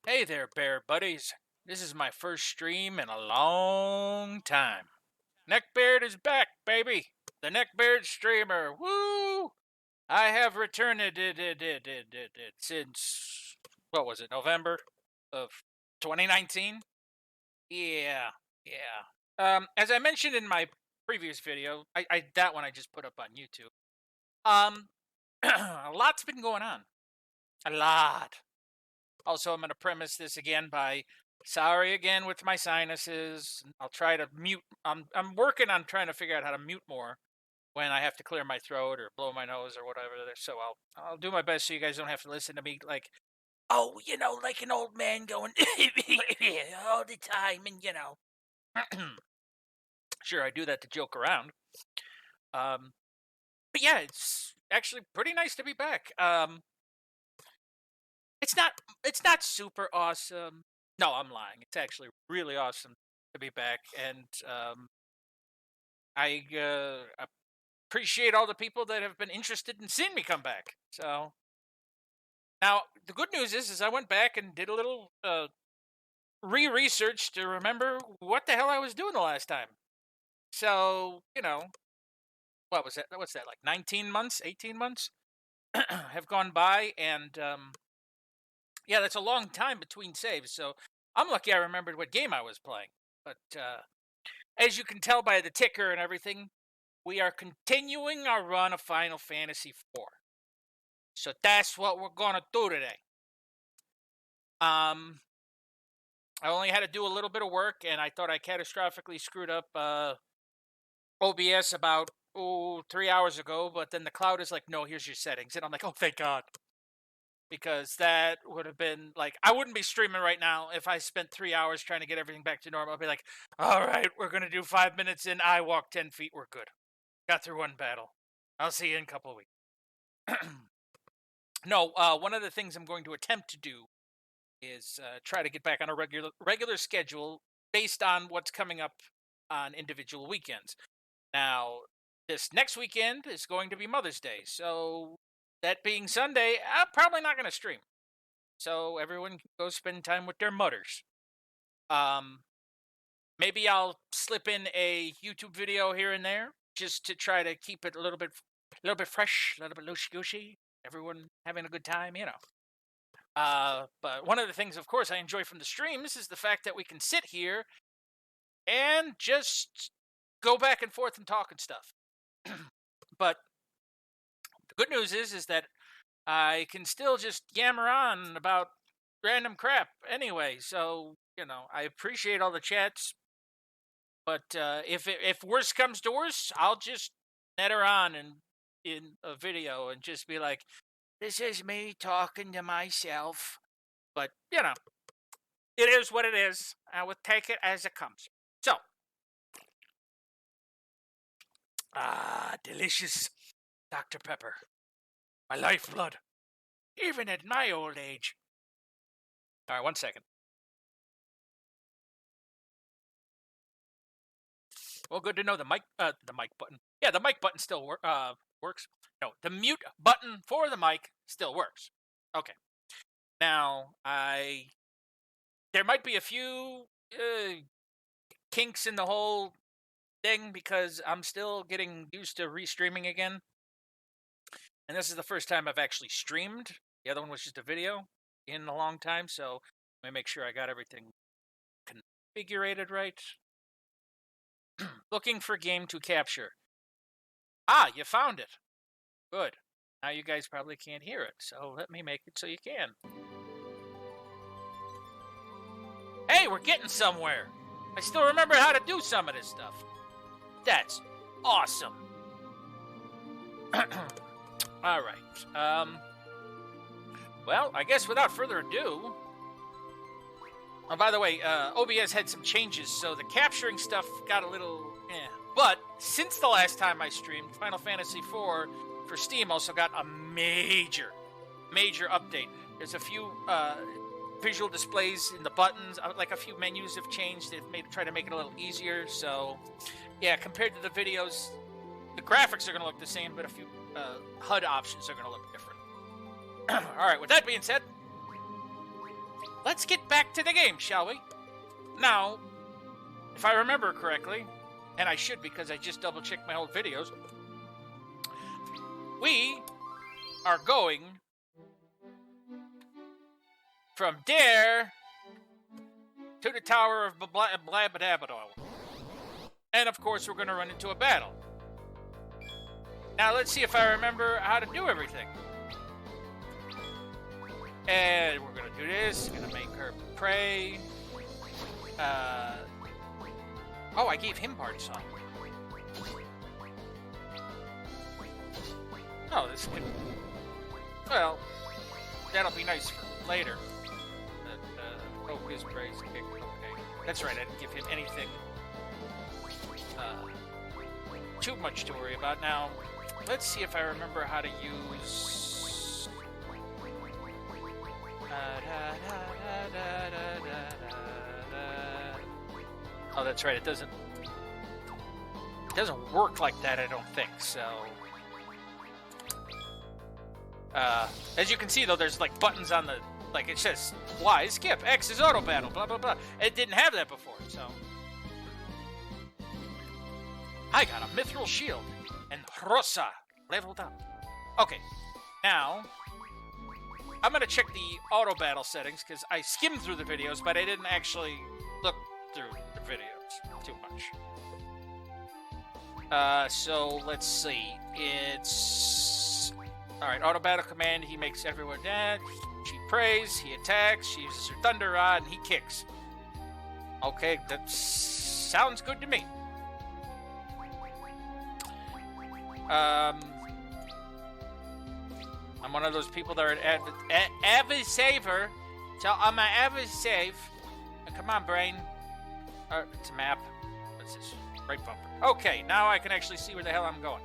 Hey there, bear buddies. This is my first stream in a long time. NeckBear'd is back, baby. The NeckBear'd streamer. Woo! I have returned since, what was it, November of 2019? Yeah, yeah. As I mentioned in my previous video, that one I just put up on YouTube. A lot's been going on. A lot. Also, I'm going to premise this again by sorry again with my sinuses. I'll try to mute. I'm working on trying to figure out how to mute more when I have to clear my throat or blow my nose or whatever. So I'll do my best so you guys don't have to listen to me like, oh, like an old man going all the time, and sure, I do that to joke around. But yeah, it's actually pretty nice to be back. It's not super awesome. No, I'm lying. It's actually really awesome to be back, and I appreciate all the people that have been interested in seeing me come back. So now the good news is I went back and did a little re-research to remember what the hell I was doing the last time. So what was that? What's that, like 19 months, 18 months have gone by, and yeah, that's a long time between saves. So I'm lucky I remembered what game I was playing. But as you can tell by the ticker and everything, we are continuing our run of Final Fantasy IV. So that's what we're gonna do today. I only had to do a little bit of work, and I thought I catastrophically screwed up OBS about 3 hours ago. But then the cloud is like, "No, here's your settings," and I'm like, "Oh, thank God." Because that would have been like, I wouldn't be streaming right now if I spent 3 hours trying to get everything back to normal. I'd be like, all right, we're going to do 5 minutes in. I walk 10 feet. We're good. Got through one battle. I'll see you in a couple of weeks. No, one of the things I'm going to attempt to do is try to get back on a regular schedule based on what's coming up on individual weekends. Now, this next weekend is going to be Mother's Day. So that being Sunday, I'm probably not going to stream. So everyone can go spend time with their mothers. Maybe I'll slip in a YouTube video here and there just to try to keep it a little bit fresh, a little bit loosey goosey. Everyone having a good time, But one of the things, of course, I enjoy from the streams is the fact that we can sit here and just go back and forth and talk and stuff. But the good news is that I can still just yammer on about random crap anyway. So I appreciate all the chats, but if worse comes to worse, I'll just net her on in a video and just be like, "This is me talking to myself." But it is what it is. I will take it as it comes. So, delicious Dr. Pepper, my lifeblood, even at my old age. All right, 1 second. Well, good to know the mic button. Yeah, the mic button still works. No, the mute button for the mic still works. Okay. Now, there might be a few kinks in the whole thing because I'm still getting used to restreaming again. And this is the first time I've actually streamed. The other one was just a video in a long time, so let me make sure I got everything configured right. Looking for game to capture. You found it. Good. Now you guys probably can't hear it, so let me make it so you can. Hey, we're getting somewhere. I still remember how to do some of this stuff. That's awesome. All right. Well, I guess without further ado. Oh, by the way, OBS had some changes, so the capturing stuff got a little But since the last time I streamed, Final Fantasy IV for Steam also got a major update. There's a few visual displays in the buttons, like a few menus have changed. They've tried to make it a little easier. So, yeah, compared to the videos, the graphics are going to look the same, but a few HUD options are going to look different. All right, with that being said, let's get back to the game, shall we? Now, if I remember correctly, and I should because I just double-checked my old videos, we are going from there to the Tower of Blabbadabadol. And of course, we're going to run into a battle. Now, let's see if I remember how to do everything. And we're going to do this. Going to make her pray. Oh, I gave him party song. Oh, this could... Well, that'll be nice for later. Oh, his praise kick. Okay. That's right, I didn't give him anything too much to worry about. Now, let's see if I remember how to use... Oh, that's right, it doesn't work like that, I don't think, so... as you can see, though, there's, like, buttons on the... Like, it says, Y is skip, X is auto battle, blah, blah, blah. It didn't have that before, so... I got a mithril shield, and Rosa leveled up. Okay, now... I'm gonna check the auto battle settings, because I skimmed through the videos, but I didn't actually look through the videos too much. So, let's see. It's... Alright, auto battle command, he makes everyone dead. She prays, he attacks, she uses her thunder rod, and he kicks. Okay, that sounds good to me. I'm one of those people that are avid saver, so I'm an avid save. Come on, brain. It's a map. What's this? Right bumper. Okay, now I can actually see where the hell I'm going.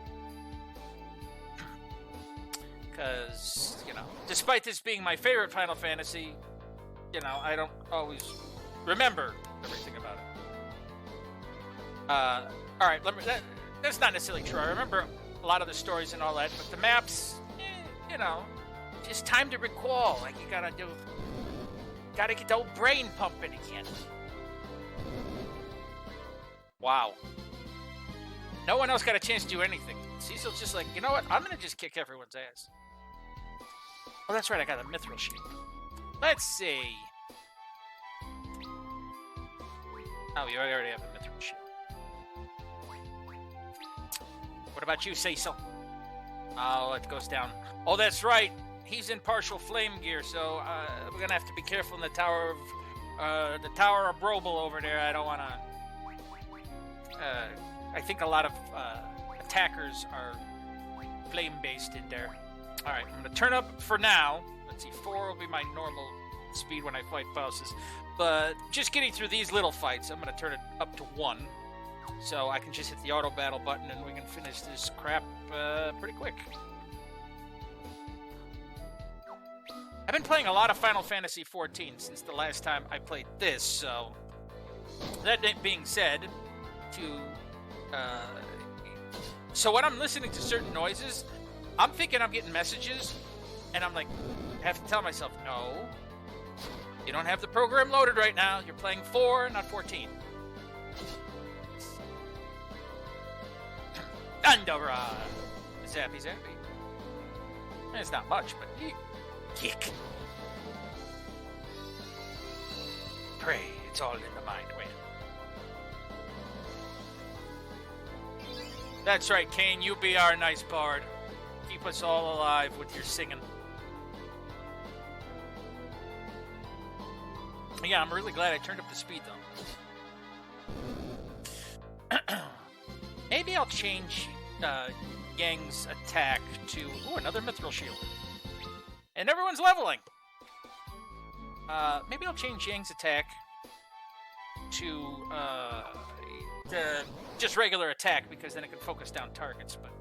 Because, you know, despite this being my favorite Final Fantasy, you know, I don't always remember everything about it. Alright, that's not necessarily true. I remember a lot of the stories and all that, but the maps, you know, just time to recall. Like, you gotta get the old brain pumping again. Wow. No one else got a chance to do anything. Cecil's just like, you know what? I'm gonna just kick everyone's ass. Oh, that's right, I got a mithril shield. Let's see. Oh, you already have a mithril shield. What about you, Cecil? Oh, it goes down. Oh, that's right. He's in partial flame gear, so we're gonna have to be careful in the Tower of Brobel over there. I don't wanna... I think a lot of attackers are flame-based in there. Alright, I'm going to turn up for now. Let's see, 4 will be my normal speed when I fight bosses. But just getting through these little fights, I'm going to turn it up to 1. So I can just hit the auto battle button and we can finish this crap pretty quick. I've been playing a lot of Final Fantasy XIV since the last time I played this, so... That being said, so when I'm listening to certain noises, I'm thinking I'm getting messages, and I'm like, I have to tell myself, no, you don't have the program loaded right now. You're playing 4, not 14. Thundera! Zappy zappy. It's not much, but kick. Pray, it's all in the mind. Wait. That's right, Kane, you be our nice bard. Keep us all alive with your singing. Yeah, I'm really glad I turned up the speed, though. Maybe I'll change Yang's attack to... Ooh, another mithril shield. And everyone's leveling! Maybe I'll change Yang's attack to just regular attack, because then it can focus down targets, but...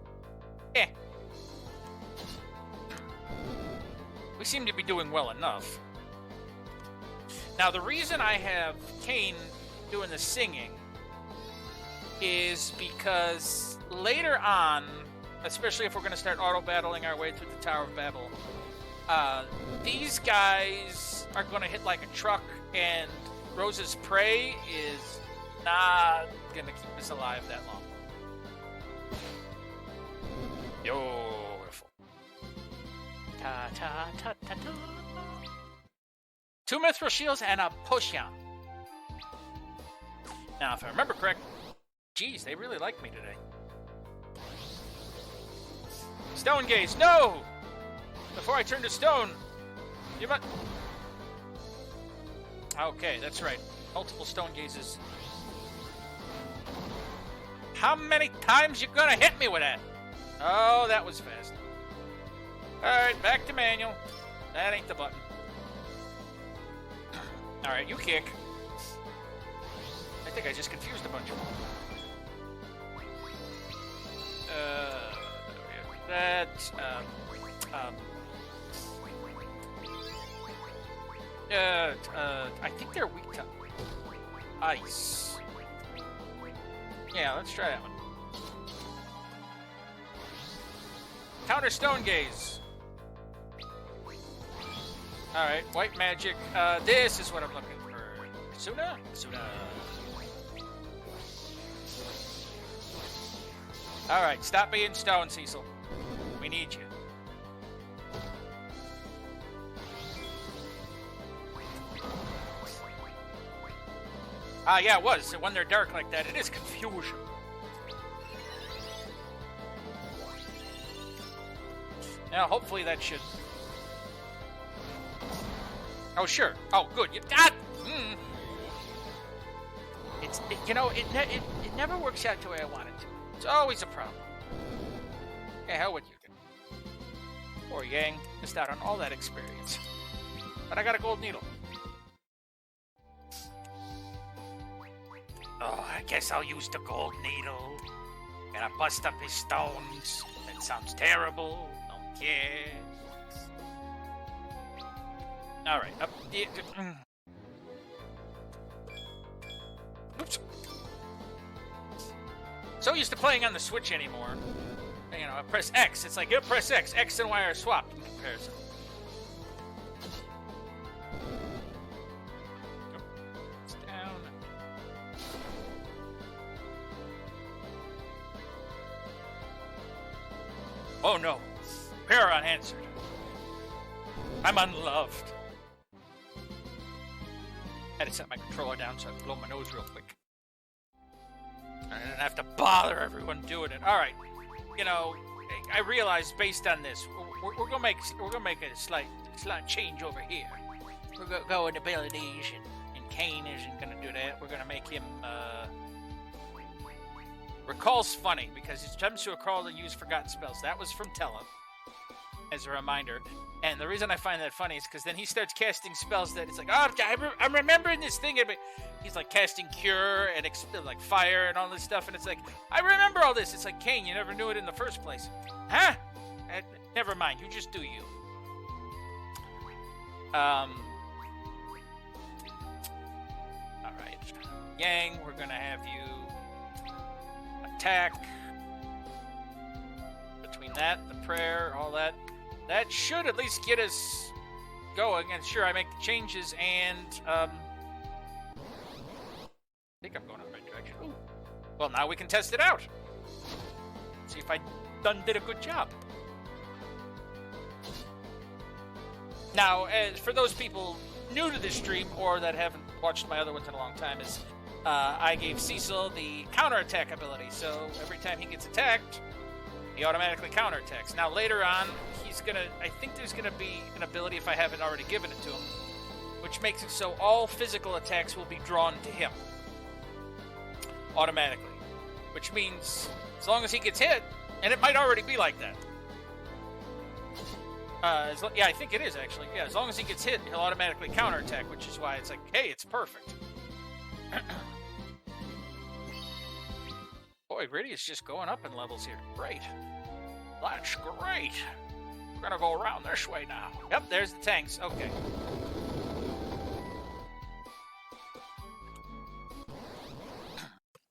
We seem to be doing well enough. Now, the reason I have Kane doing the singing is because later on, especially if we're going to start auto-battling our way through the Tower of Babel, these guys are going to hit like a truck, and Rose's prey is not going to keep us alive that long. Beautiful. Ta ta ta ta ta. 2 mithril shields and a potion. Now, if I remember correct, geez, they really like me today. Stone gaze, no! Before I turn to stone, you must. Okay, that's right. Multiple stone gazes. How many times you gonna hit me with that? Oh, that was fast. Alright, back to manual. That ain't the button. Alright, you kick. I think I just confused a bunch of them. I think they're weak to ice. Yeah, let's try that one. Counter stone gaze. Alright, white magic. This is what I'm looking for. Kasuna? Kasuna. Alright, stop being stone, Cecil. We need you. Yeah, it was. When they're dark like that, it is confusion. Now, hopefully that should... Oh, sure. Oh, good. It never works out the way I want it to. It's always a problem. Yeah, hell with you. Poor Yang missed out on all that experience. But I got a gold needle. Oh, I guess I'll use the gold needle. Gonna bust up his stones. That sounds terrible. Don't care. Alright, up. Oops. So used to playing on the Switch anymore. You know, I press X. It's like, you press X. X and Y are swapped in comparison. It's down. Oh no. Prayer unanswered. I'm unloved. Had to set my controller down so I could blow my nose real quick. I didn't have to bother everyone doing it. All right, you know, I realized based on this, we're gonna make a slight change over here. We're gonna go into abilities, and Kane isn't gonna do that. We're gonna make him recall's funny because he attempts to recall and use forgotten spells. That was from Tella, as a reminder. And the reason I find that funny is because then he starts casting spells that it's like, oh, I'm remembering this thing. He's like casting cure and like fire and all this stuff. And it's like, I remember all this. It's like, Kane, you never knew it in the first place. Huh? Never mind. You just do you. All right. Yang, we're going to have you attack. Between that, the prayer, all that. That should at least get us going. And sure, I make the changes, and I think I'm going in the right direction. Ooh. Well, now we can test it out. See if I did a good job. Now, for those people new to this stream or that haven't watched my other ones in a long time, I gave Cecil the counterattack ability. So every time he gets attacked, he automatically counterattacks. Now later on, I think there's gonna be an ability, if I haven't already given it to him, which makes it so all physical attacks will be drawn to him automatically. Which means as long as he gets hit, and it might already be like that. Yeah, I think it is actually. Yeah, as long as he gets hit, he'll automatically counterattack, which is why it's like, hey, it's perfect. Boy, really, it's just going up in levels here. Great. That's great. We're gonna go around this way now. Yep, there's the tanks. Okay.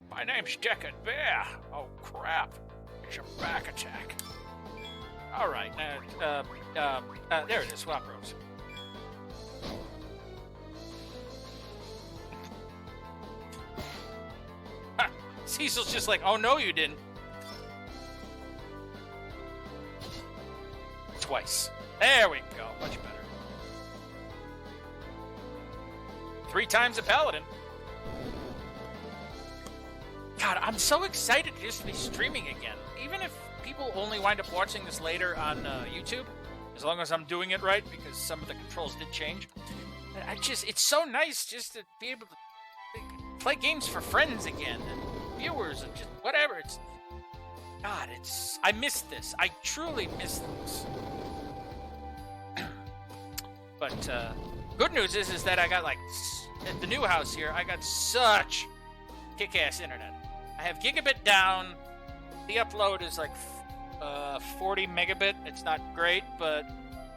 My name's Deckard Bear. Oh, crap. It's a back attack. All right. There it is. Swap Rose. Cecil's just like, oh no, you didn't. Twice. There we go. Much better. 3 times a paladin. God, I'm so excited to just be streaming again. Even if people only wind up watching this later on YouTube, as long as I'm doing it right, because some of the controls did change. It's so nice just to be able to play games for friends again, and viewers, and just whatever. I miss this. I truly miss this. But good news is that I got, like, at the new house here, I got such kick-ass internet. I have gigabit down. The upload is like 40 megabit. It's not great, but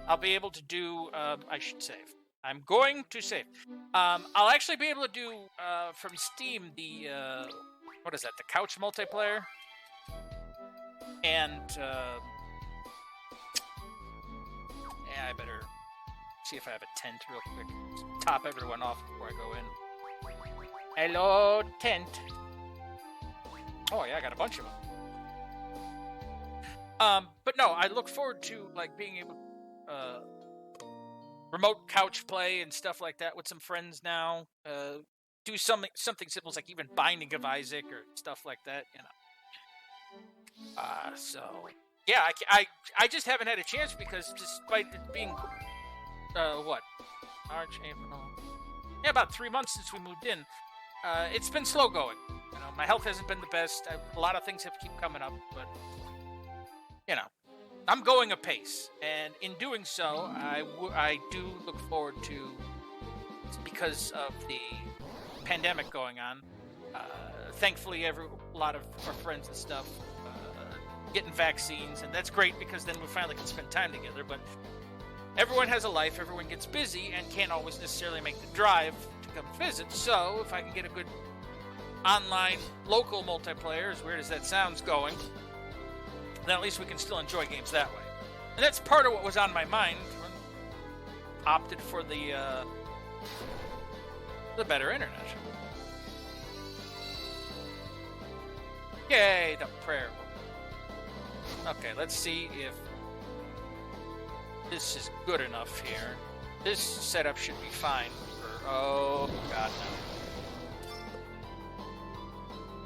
I'll be able to do, I should save. I'm going to save. I'll actually be able to do, from Steam, the, what is that, the couch multiplayer? And, yeah, I better see if I have a tent real quick. Top everyone off before I go in. Hello, tent. Oh, yeah, I got a bunch of them. But no, I look forward to, like, being able to, remote couch play and stuff like that with some friends now. Do something simple, like even Binding of Isaac or stuff like that, you know. So yeah, I just haven't had a chance because despite it being what, March, April, yeah, about 3 months since we moved in, it's been slow going. You know, my health hasn't been the best. A lot of things have keep coming up, but you know, I'm going apace, and in doing so, I do look forward to, because of the pandemic going on, thankfully a lot of our friends and stuff getting vaccines, and that's great because then we finally can spend time together, but everyone has a life, everyone gets busy, and can't always necessarily make the drive to come visit, so if I can get a good online, local multiplayer, as weird as that sounds, going, then at least we can still enjoy games that way. And that's part of what was on my mind when I opted for the better internet. Yay, the prayer book. Okay, let's see if this is good enough here. This setup should be fine for, oh god no.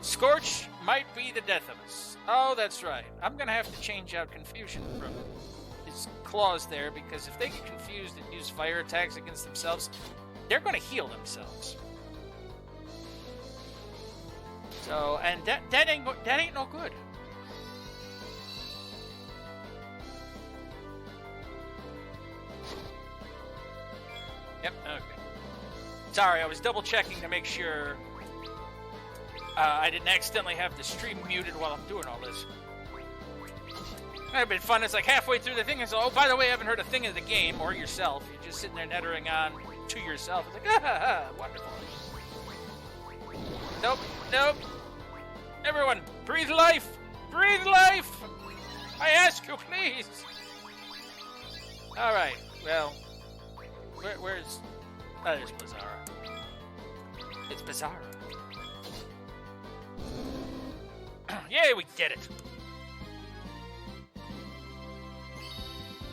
Scorch might be the death of us. Oh, that's right. I'm going to have to change out Confusion from his claws there, because if they get confused and use fire attacks against themselves, they're going to heal themselves. So, and that ain't no good. Yep, okay. Sorry, I was double checking to make sure I didn't accidentally have the stream muted while I'm doing all this. It would have been fun. It's like halfway through the thing, and so, oh, by the way, I haven't heard a thing of the game, or yourself. You're just sitting there nettering on to yourself. It's like, wonderful. Nope, nope. Everyone, breathe life! Breathe life! I ask you, please! Alright, well, where's... Oh, there's Bizarro. It's Bizarro. Yay, we did it!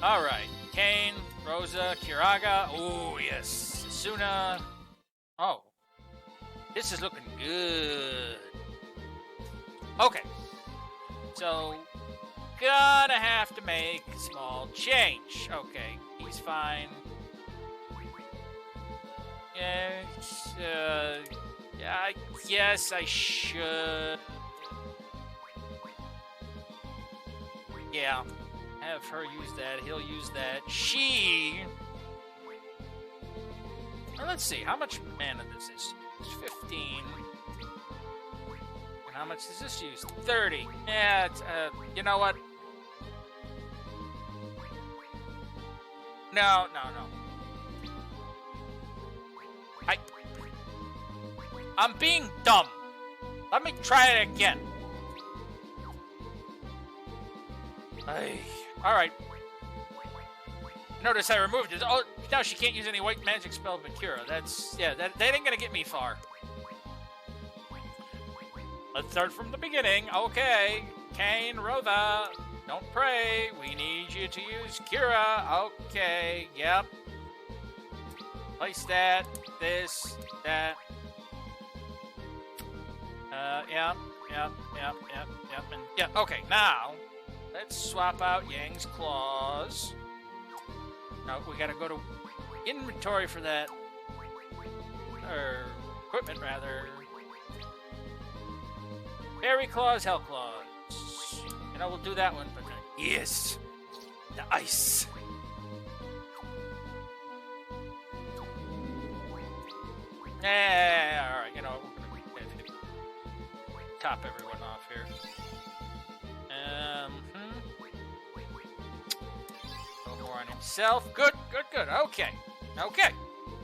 Alright, Kane, Rosa, Kiraga. Oh, yes. Suna. Oh. This is looking good. Okay. So, gonna have to make a small change. Okay, he's fine. Yes, yes, I should. Yeah, have her use that. He'll use that. She... Well, let's see, how much mana does this use? 15. And how much does this use? 30. Yeah, it's, you know what? No. I'm being dumb. Let me try it again. Alright. Notice I removed it. Oh, now she can't use any white magic spell but Cura. That's... Yeah, that ain't gonna get me far. Let's start from the beginning. Okay. Kane, Rotha, don't pray. We need you to use Kira. Okay, yep. Place that, this, that. Yep. And yeah, okay, now let's swap out Yang's claws. No, we gotta go to inventory for that. Or equipment, rather. Fairy claws, hell claws. You know, we'll do that one, but yes, the ice. Yeah, all right. You know, top everyone off here. A little more on himself. Good. Okay. All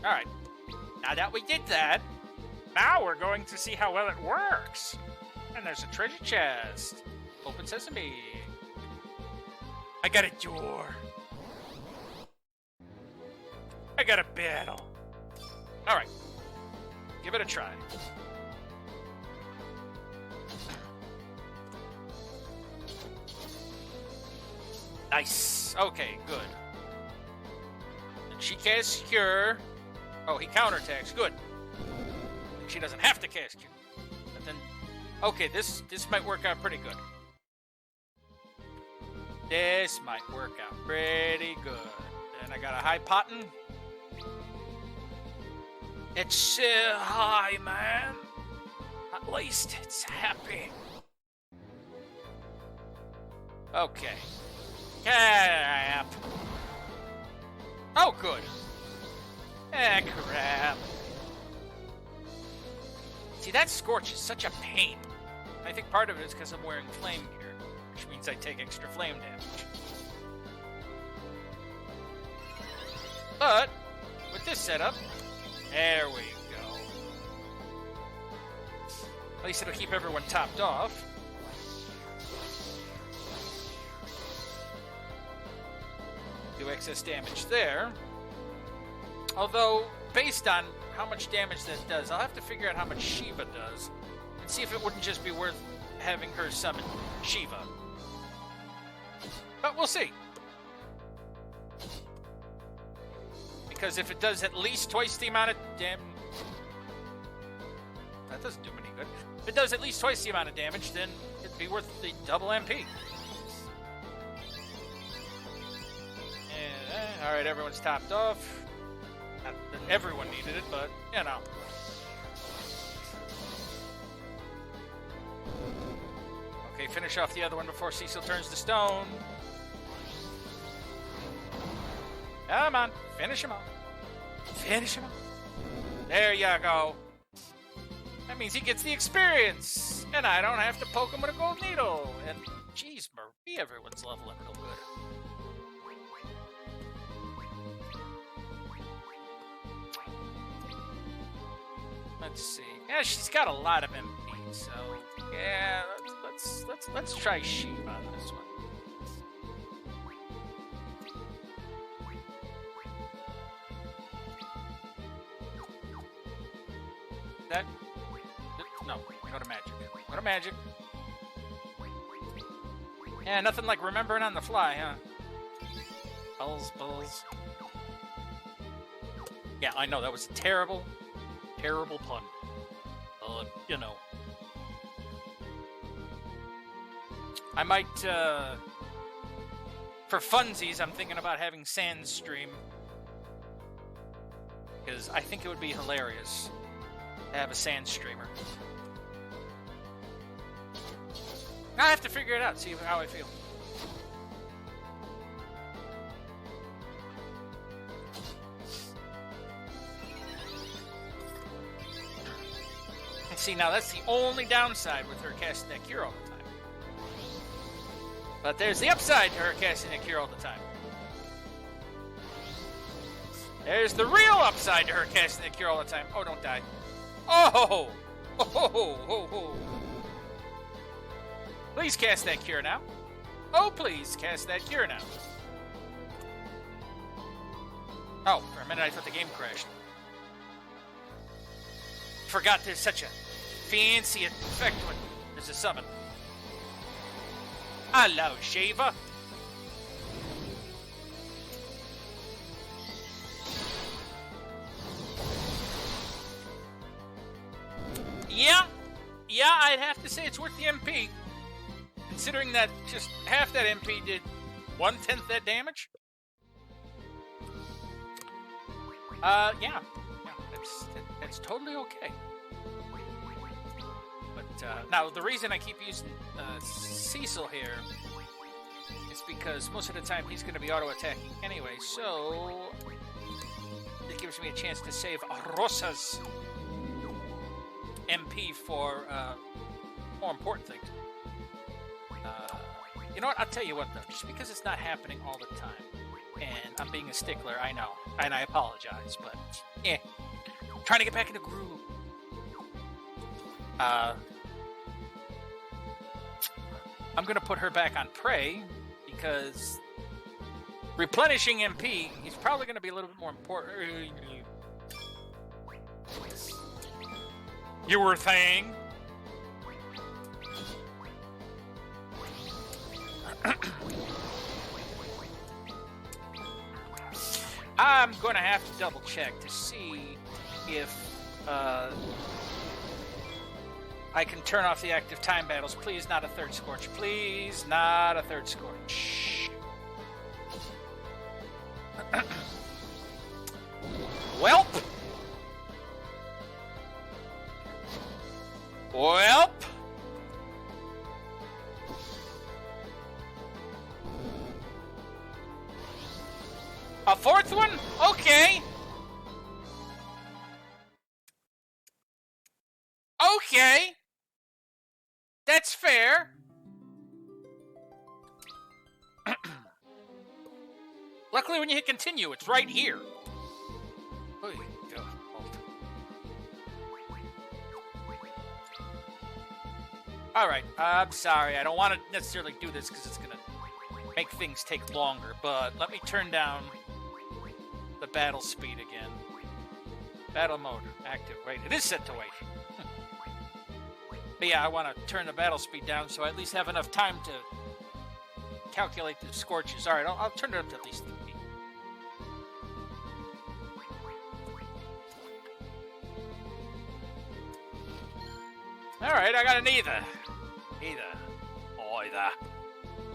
right. Now that we did that, now we're going to see how well it works. And there's a treasure chest. Open sesame. I got a door. I got a battle. All right. Give it a try. Nice. Okay, good. And she casts Cure. Oh, he counterattacks. Good. She doesn't have to cast Cure. But then, okay, this might work out pretty good. This might work out pretty good. And I got a high potin. It's so high, man. At least it's happy. Okay. Crap. Oh, good. Crap. See, that Scorch is such a pain. I think part of it is because I'm wearing flame gear, which means I take extra flame damage. But, with this setup, there we go. At least it'll keep everyone topped off. Do excess damage there. Although, based on how much damage that does, I'll have to figure out how much Shiva does and see if it wouldn't just be worth having her summon Shiva. But we'll see. Because if it does at least twice the amount of damage... That doesn't do me any good. If it does at least twice the amount of damage, then it'd be worth the double MP. Alright, everyone's topped off. Not that everyone needed it, but, you know. Okay, finish off the other one before Cecil turns to stone. Come on, finish him off. Finish him off. There you go. That means he gets the experience. And I don't have to poke him with a gold needle. And, geez, Marie, everyone's leveling real good. Let's see. Yeah, she's got a lot of MP, so yeah, let's try Shiva on this one. That no, go to magic. Go to magic. Yeah, nothing like remembering on the fly, huh? Bulls. Yeah, I know that was a terrible pun. You know. I might, for funsies, I'm thinking about having Sandstream. Because I think it would be hilarious to have a Sandstreamer. I have to figure it out, see how I feel. See, now that's the only downside with her casting that cure all the time. But there's the upside to her casting that cure all the time. There's the real upside to her casting that cure all the time. Oh, don't die. Oh! Oh! Please cast that cure now. Oh, please cast that cure now. Oh, for a minute I thought the game crashed. Forgot there's such a fancy effect when was a summon. Hello, Shiva. Yeah, I'd have to say it's worth the MP. Considering that just half that MP did 1/10 that damage. Yeah, that's totally okay. But now the reason I keep using Cecil here is because most of the time he's going to be auto-attacking anyway, so it gives me a chance to save Rosa's MP for more important things. You know what? I'll tell you what, though. Just because it's not happening all the time, and I'm being a stickler, I know, and I apologize, but yeah, I'm trying to get back in the groove. I'm gonna put her back on prey because replenishing MP is probably gonna be a little bit more important. You were saying? I'm going to have to double check to see if I can turn off the active time battles. Please, not a third Scorch. Please, not a third Scorch. Welp. Welp. A fourth one? Okay. Okay. That's fair. Luckily, when you hit continue, it's right here. All right. I'm sorry. I don't want to necessarily do this because it's going to make things take longer, but let me turn down the battle speed again. Battle mode active. Wait, it is set to wait. But yeah, I want to turn the battle speed down so I at least have enough time to calculate the scorches. All right, I'll turn it up to at least 3. All right, I got an either.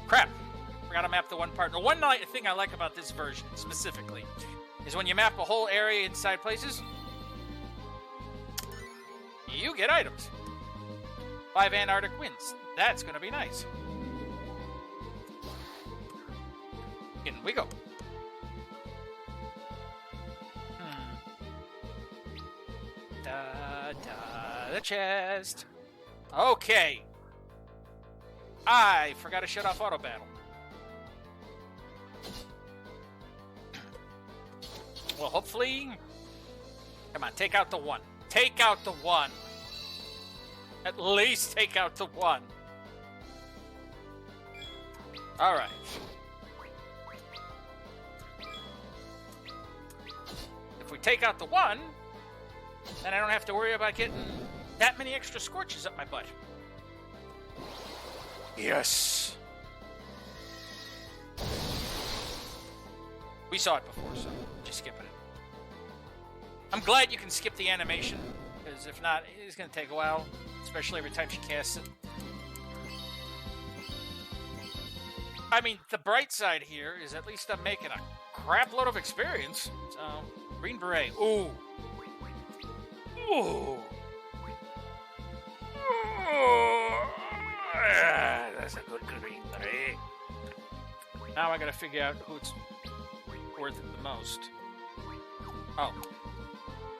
Crap. Forgot to map the one part. The one thing I like about this version specifically is when you map a whole area inside places, you get items. 5 Antarctic winds. That's going to be nice. In we go. The chest. Okay. I forgot to shut off auto battle. Well, hopefully... Come on, take out the 1. Take out the 1. At least take out the 1. All right. If we take out the 1, then I don't have to worry about getting that many extra scorches up my butt. Yes. We saw it before, so just skipping it. I'm glad you can skip the animation, because if not, it's going to take a while, especially every time she casts it. I mean, the bright side here is at least I'm making a crap load of experience. So, Green Beret. Ooh. Ooh. That's a good Green Beret. Now I gotta figure out who's worth it the most. Oh.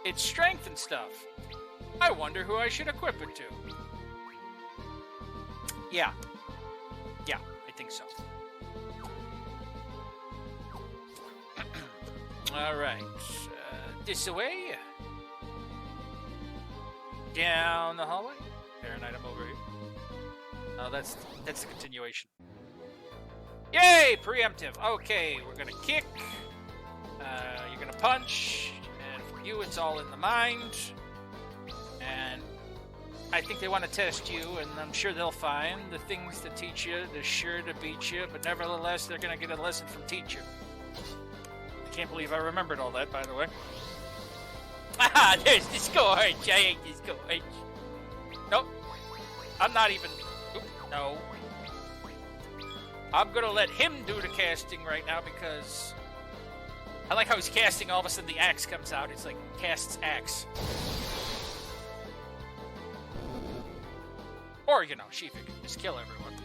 It's strength and stuff. I wonder who I should equip it to. Yeah. Yeah, I think so. Alright. This away. Down the hallway. There an item over here. Oh, that's the continuation. Yay! Preemptive. Okay, we're gonna kick. You're gonna punch. And for you, it's all in the mind. And I think they want to test you, and I'm sure they'll find the things to teach you, they're sure to beat you, but nevertheless, they're going to get a lesson from teacher. I can't believe I remembered all that, by the way. Ah, there's the scorch. I hate the scorch. Nope. I'm not even... Oop, no. I'm going to let him do the casting right now because... I like how he's casting, all of a sudden the axe comes out. It's like, casts axe. Or, you know, Shiva can just kill everyone.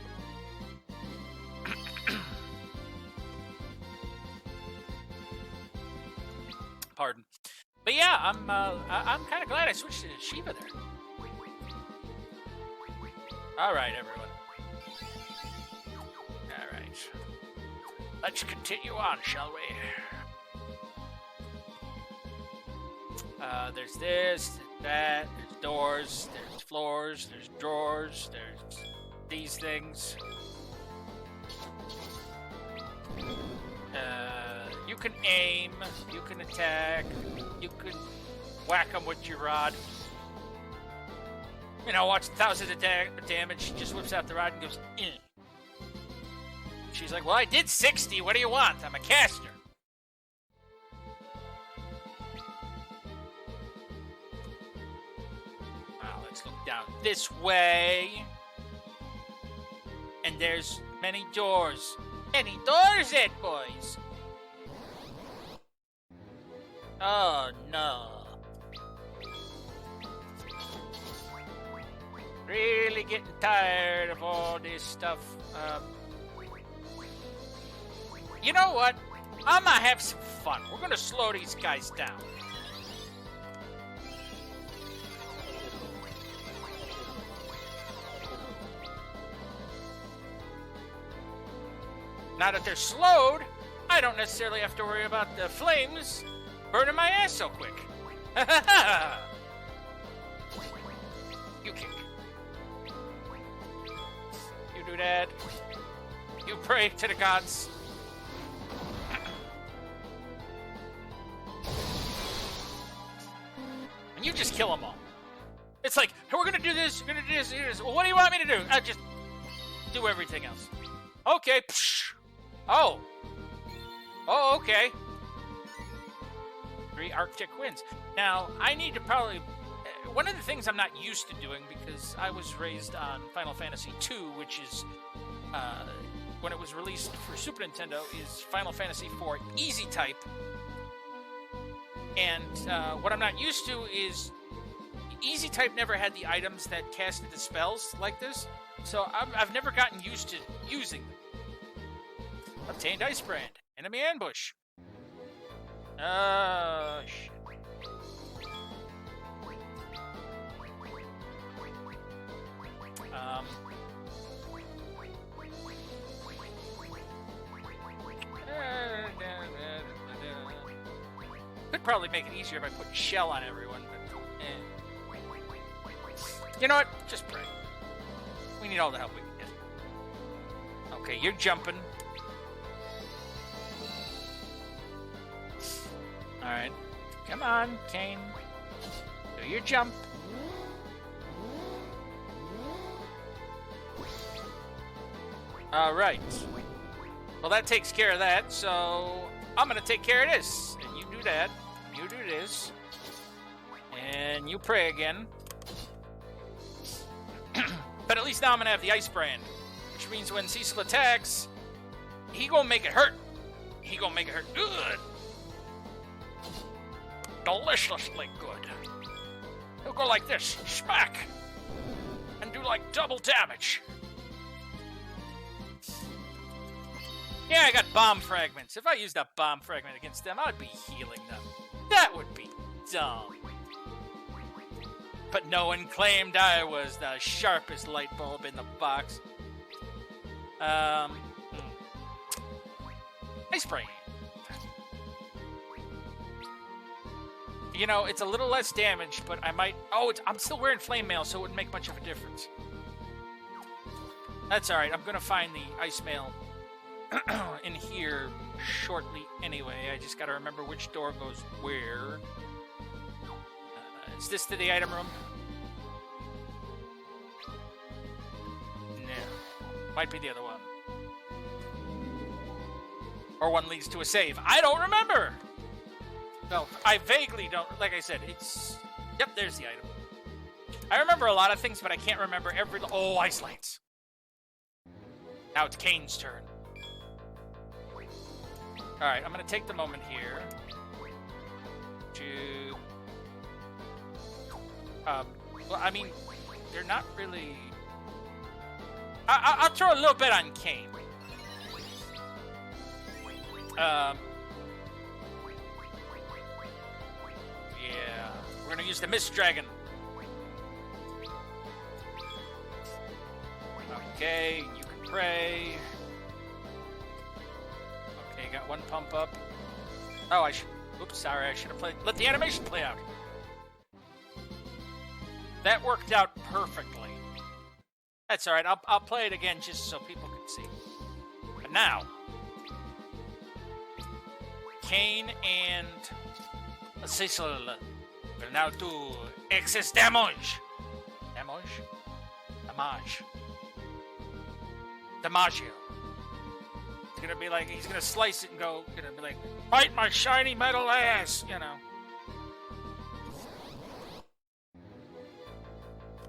Pardon. But yeah, I'm kind of glad I switched to Shiva there. All right, everyone. All right. Let's continue on, shall we? There's this, that, there's doors, there's floors, there's drawers, there's these things. You can aim, you can attack, you can whack them with your rod. You know, watch 1,000 damage, she just whips out the rod and goes, eh. She's like, well, I did 60, what do you want? I'm a caster. Let's look down this way. And there's many doors. Many doors, it, boys. Oh, no. Really getting tired of all this stuff. You know what? I'm gonna have some fun. We're gonna slow these guys down. Now that they're slowed, I don't necessarily have to worry about the flames burning my ass so quick. You kick. You do that. You pray to the gods. And you just kill them all. It's like, hey, we're gonna do this, we're gonna do this, Well, what do you want me to do? I just do everything else. Okay. Oh. Oh, okay. 3 Arctic winds. Now, I need to probably... One of the things I'm not used to doing, because I was raised on Final Fantasy II, which is... when it was released for Super Nintendo, is Final Fantasy IV Easy Type. And what I'm not used to is... Easy Type never had the items that casted the spells like this. So I've never gotten used to using them. Obtained Ice Brand. Enemy ambush. Shit. Could probably make it easier if I put shell on everyone, but you know what? Just pray. We need all the help we can get. Okay, you're jumping. Alright. Come on, Kane. Do your jump. Alright. Well, that takes care of that, so I'm going to take care of this. And you do that. You do this. And you pray again. But at least now I'm going to have the Ice Brand. Which means when Cecil attacks, he gonna make it hurt. He gonna make it hurt good. Deliciously good. He'll go like this. Smack. And do like double damage. Yeah, I got bomb fragments. If I used a bomb fragment against them, I'd be healing them. That would be dumb. But no one claimed I was the sharpest light bulb in the box. Ice Brand. You know, it's a little less damage, but I might... Oh, I'm still wearing flame mail, so it wouldn't make much of a difference. That's alright. I'm going to find the ice mail in here shortly anyway. I just got to remember which door goes where. Is this to the item room? Might be the other one. Or one leads to a save. I don't remember! No, I vaguely don't. Like I said, it's... Yep, there's the item. I remember a lot of things, but I can't remember every... Oh, ice lights. Now it's Kane's turn. Alright, I'm going to take the moment here to... well, I mean, they're not really... I'll throw a little bit on Kane. Yeah, we're going to use the Mist Dragon. Okay, you can pray. Okay, got one pump up. Oh, I should... Oops, sorry, I should have played... Let the animation play out. That worked out perfectly. That's alright, I'll play it again just so people can see. But now... Kane and... Cecil will now do excess damage. Damage? Damage. DiMaggio. It's gonna be like, he's gonna slice it and go, gonna be like, fight my shiny metal ass, you know.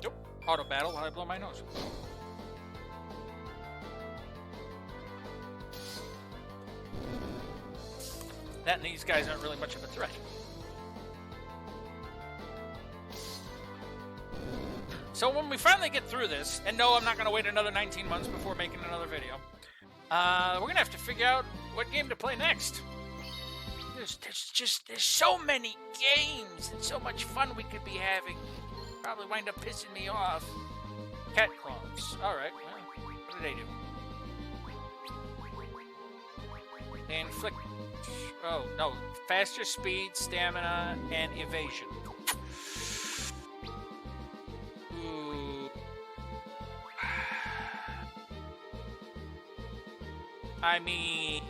Nope. Auto battle while I blow my nose. That and these guys aren't really much of a threat. So when we finally get through this, and no, I'm not going to wait another 19 months before making another video, we're going to have to figure out what game to play next. There's so many games and so much fun we could be having. Probably wind up pissing me off. Cat claws. Alright, well, what did they do? They inflict... Oh, no. Faster speed, stamina, and evasion. Ooh. I mean...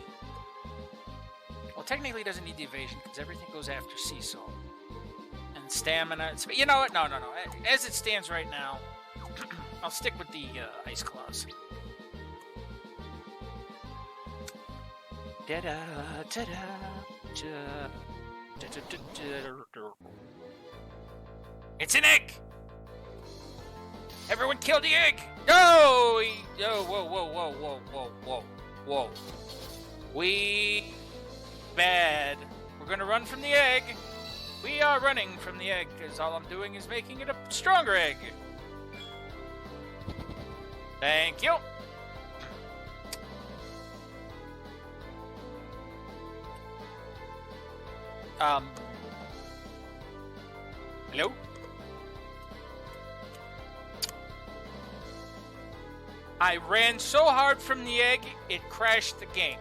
Well, technically it doesn't need the evasion, because everything goes after Cecil. And stamina... You know what? No. As it stands right now, I'll stick with the ice claws. It's an egg! Everyone kill the egg! No! Whoa. We... Bad. We're gonna run from the egg. We are running from the egg, because all I'm doing is making it a stronger egg. Thank you. Hello? I ran so hard from the egg, it crashed the game.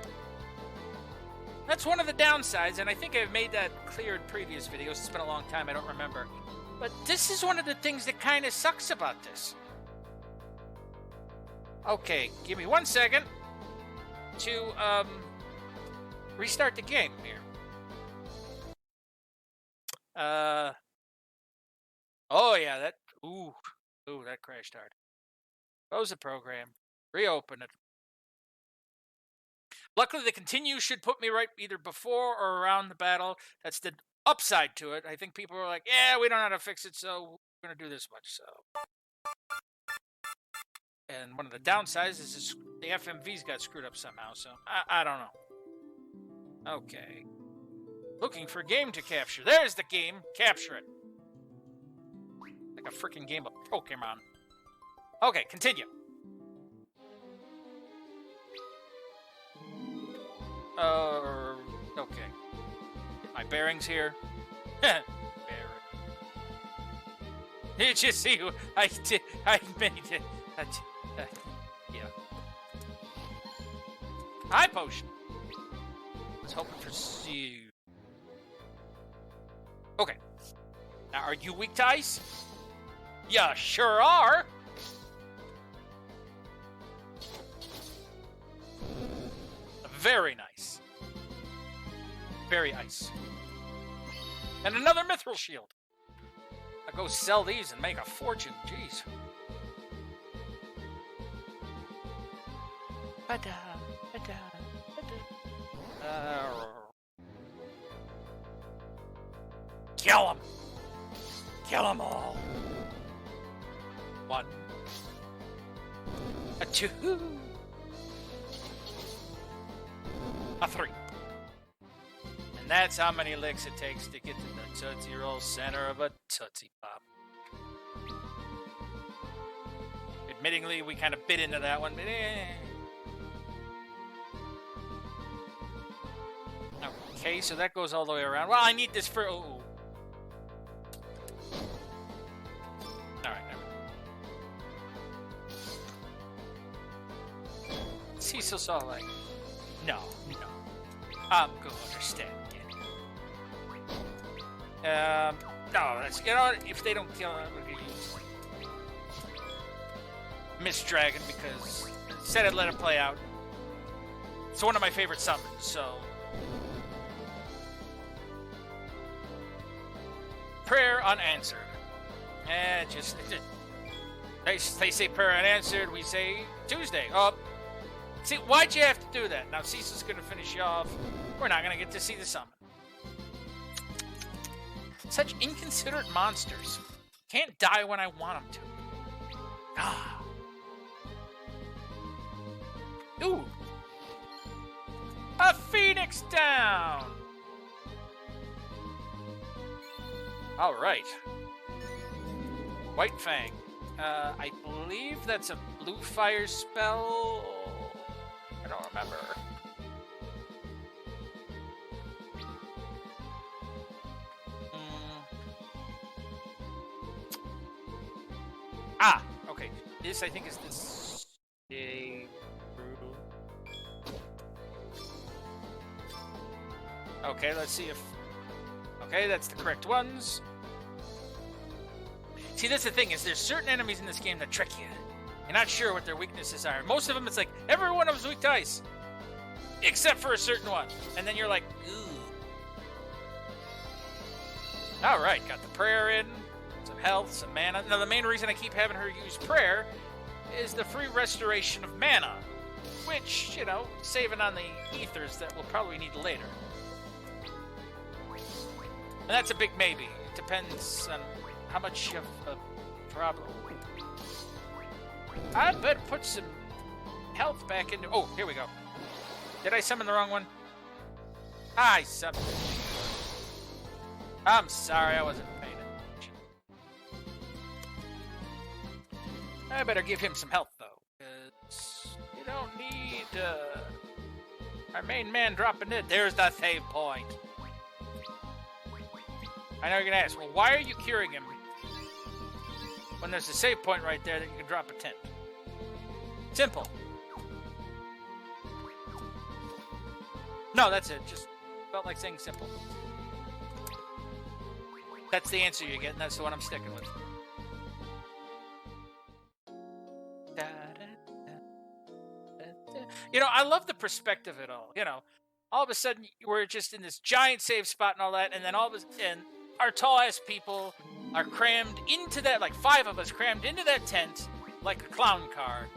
That's one of the downsides, and I think I've made that clear in previous videos. It's been a long time, I don't remember. But this is one of the things that kind of sucks about this. Okay, give me 1 second to, restart the game here. Oh yeah, that, ooh, that crashed hard. Close the program, reopen it. Luckily, the continue should put me right either before or around the battle. That's the upside to it. I think people are like, yeah, we don't know how to fix it, so we're going to do this much, so. And one of the downsides is the FMV's got screwed up somehow, so I don't know. Okay. Looking for a game to capture. There's the game. Capture it. Like a freaking game of Pokemon. Okay, continue. Okay. Get my bearings here. Did you see what I did? I made it. Yeah. High potion. I was hoping for you. Okay. Now, are you weak to ice? Yeah, sure are. Very nice. Very ice. And another mithril shield. I'll go sell these and make a fortune. Jeez. Ba-da, ba-da, ba-da. Kill them! Kill them all! 1, a 2, a 3. And that's how many licks it takes to get to the Tootsie Roll center of a Tootsie Pop. Admittingly, we kind of bit into that one, but Okay, so that goes all the way around. Well, I need this for... Oh. Alright, Cecil's all like, no. I'm going to understand again. No, that's... You know what? If they don't kill him, we're going to use Miss Dragon, because instead of let it play out, it's one of my favorite summons, so... Prayer unanswered. They say prayer unanswered, we say Tuesday. Oh, see, why'd you have to do that? Now Cecil's gonna finish you off. We're not gonna get to see the summon. Such inconsiderate monsters. Can't die when I want them to. Ah. Ooh. A Phoenix down! Alright. White Fang. I believe that's a blue fire spell. I don't remember. Ah, okay. This, I think, is this. Okay, let's see if... Okay, that's the correct ones. See, that's the thing, is there's certain enemies in this game that trick you. You're not sure what their weaknesses are. Most of them, it's like, every one of them's weak to ice. Except for a certain one. And then you're like, ooh. Alright, got the prayer in. Some health, some mana. Now, the main reason I keep having her use prayer is the free restoration of mana. Which, you know, saving on the ethers that we'll probably need later. And that's a big maybe. It depends on how much of a problem. I better put some health back into... Oh, here we go. Did I summon the wrong one? I summoned it. I'm sorry, I wasn't paying attention. I better give him some health, though. Because you don't need our main man dropping it. There's the save point. I know you're going to ask, well, why are you curing him when there's a save point right there that you can drop a tent? Simple. No, that's it. Just felt like saying simple. That's the answer you get, and that's the one I'm sticking with. You know, I love the perspective of it all. You know, all of a sudden we're just in this giant save spot and all that, and then all of a sudden... Our tall-ass people are crammed into that, like 5 of us crammed into that tent like a clown car.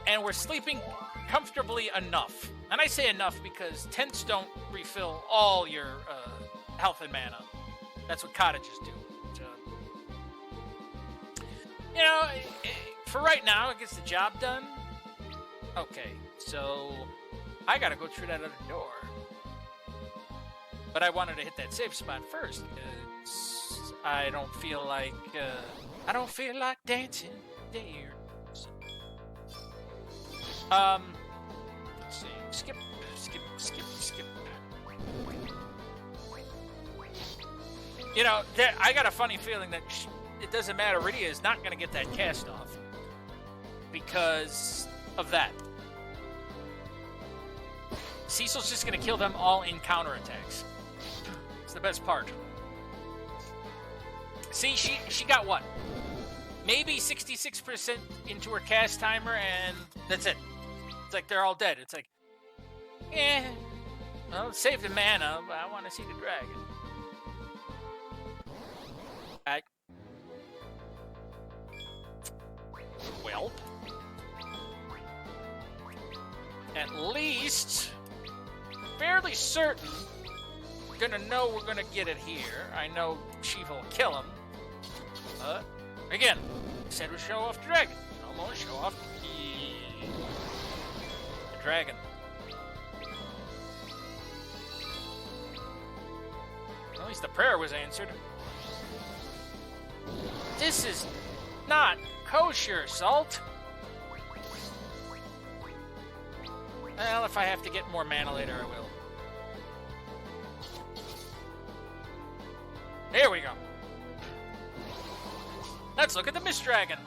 And we're sleeping comfortably enough. And I say enough because tents don't refill all your health and mana. That's what cottages do. You know, for right now, it gets the job done. Okay, so I gotta go through that other door. But I wanted to hit that safe spot first because I don't feel like dancing there. Let's see. Skip. You know, I got a funny feeling that it doesn't matter. Rydia is not going to get that cast off because of that. Cecil's just going to kill them all in counterattacks. It's the best part. See, she got what? Maybe 66% into her cast timer, and that's it. It's like they're all dead. It's like, well, save the mana, but I want to see the dragon. Welp. least fairly certain gonna know we're gonna get it here. I know Shiva will kill him. Again, said we show off the dragon. Almost show off the dragon. At least the prayer was answered. This is not kosher, Salt. Well, if I have to get more mana later, I will. There we go. Let's look at the Mist Dragon.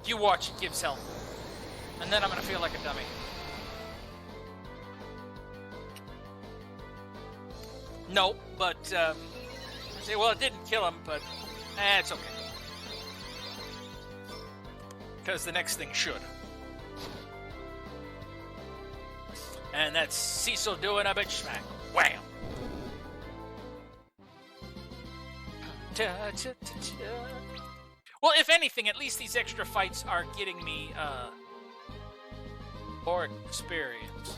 You watch, it gives health. And then I'm going to feel like a dummy. Nope, but, say, well, it didn't kill him, but, it's okay. Because the next thing should. And that's Cecil doing a bitch smack. Wham! Well, if anything, at least these extra fights are getting me, more experience.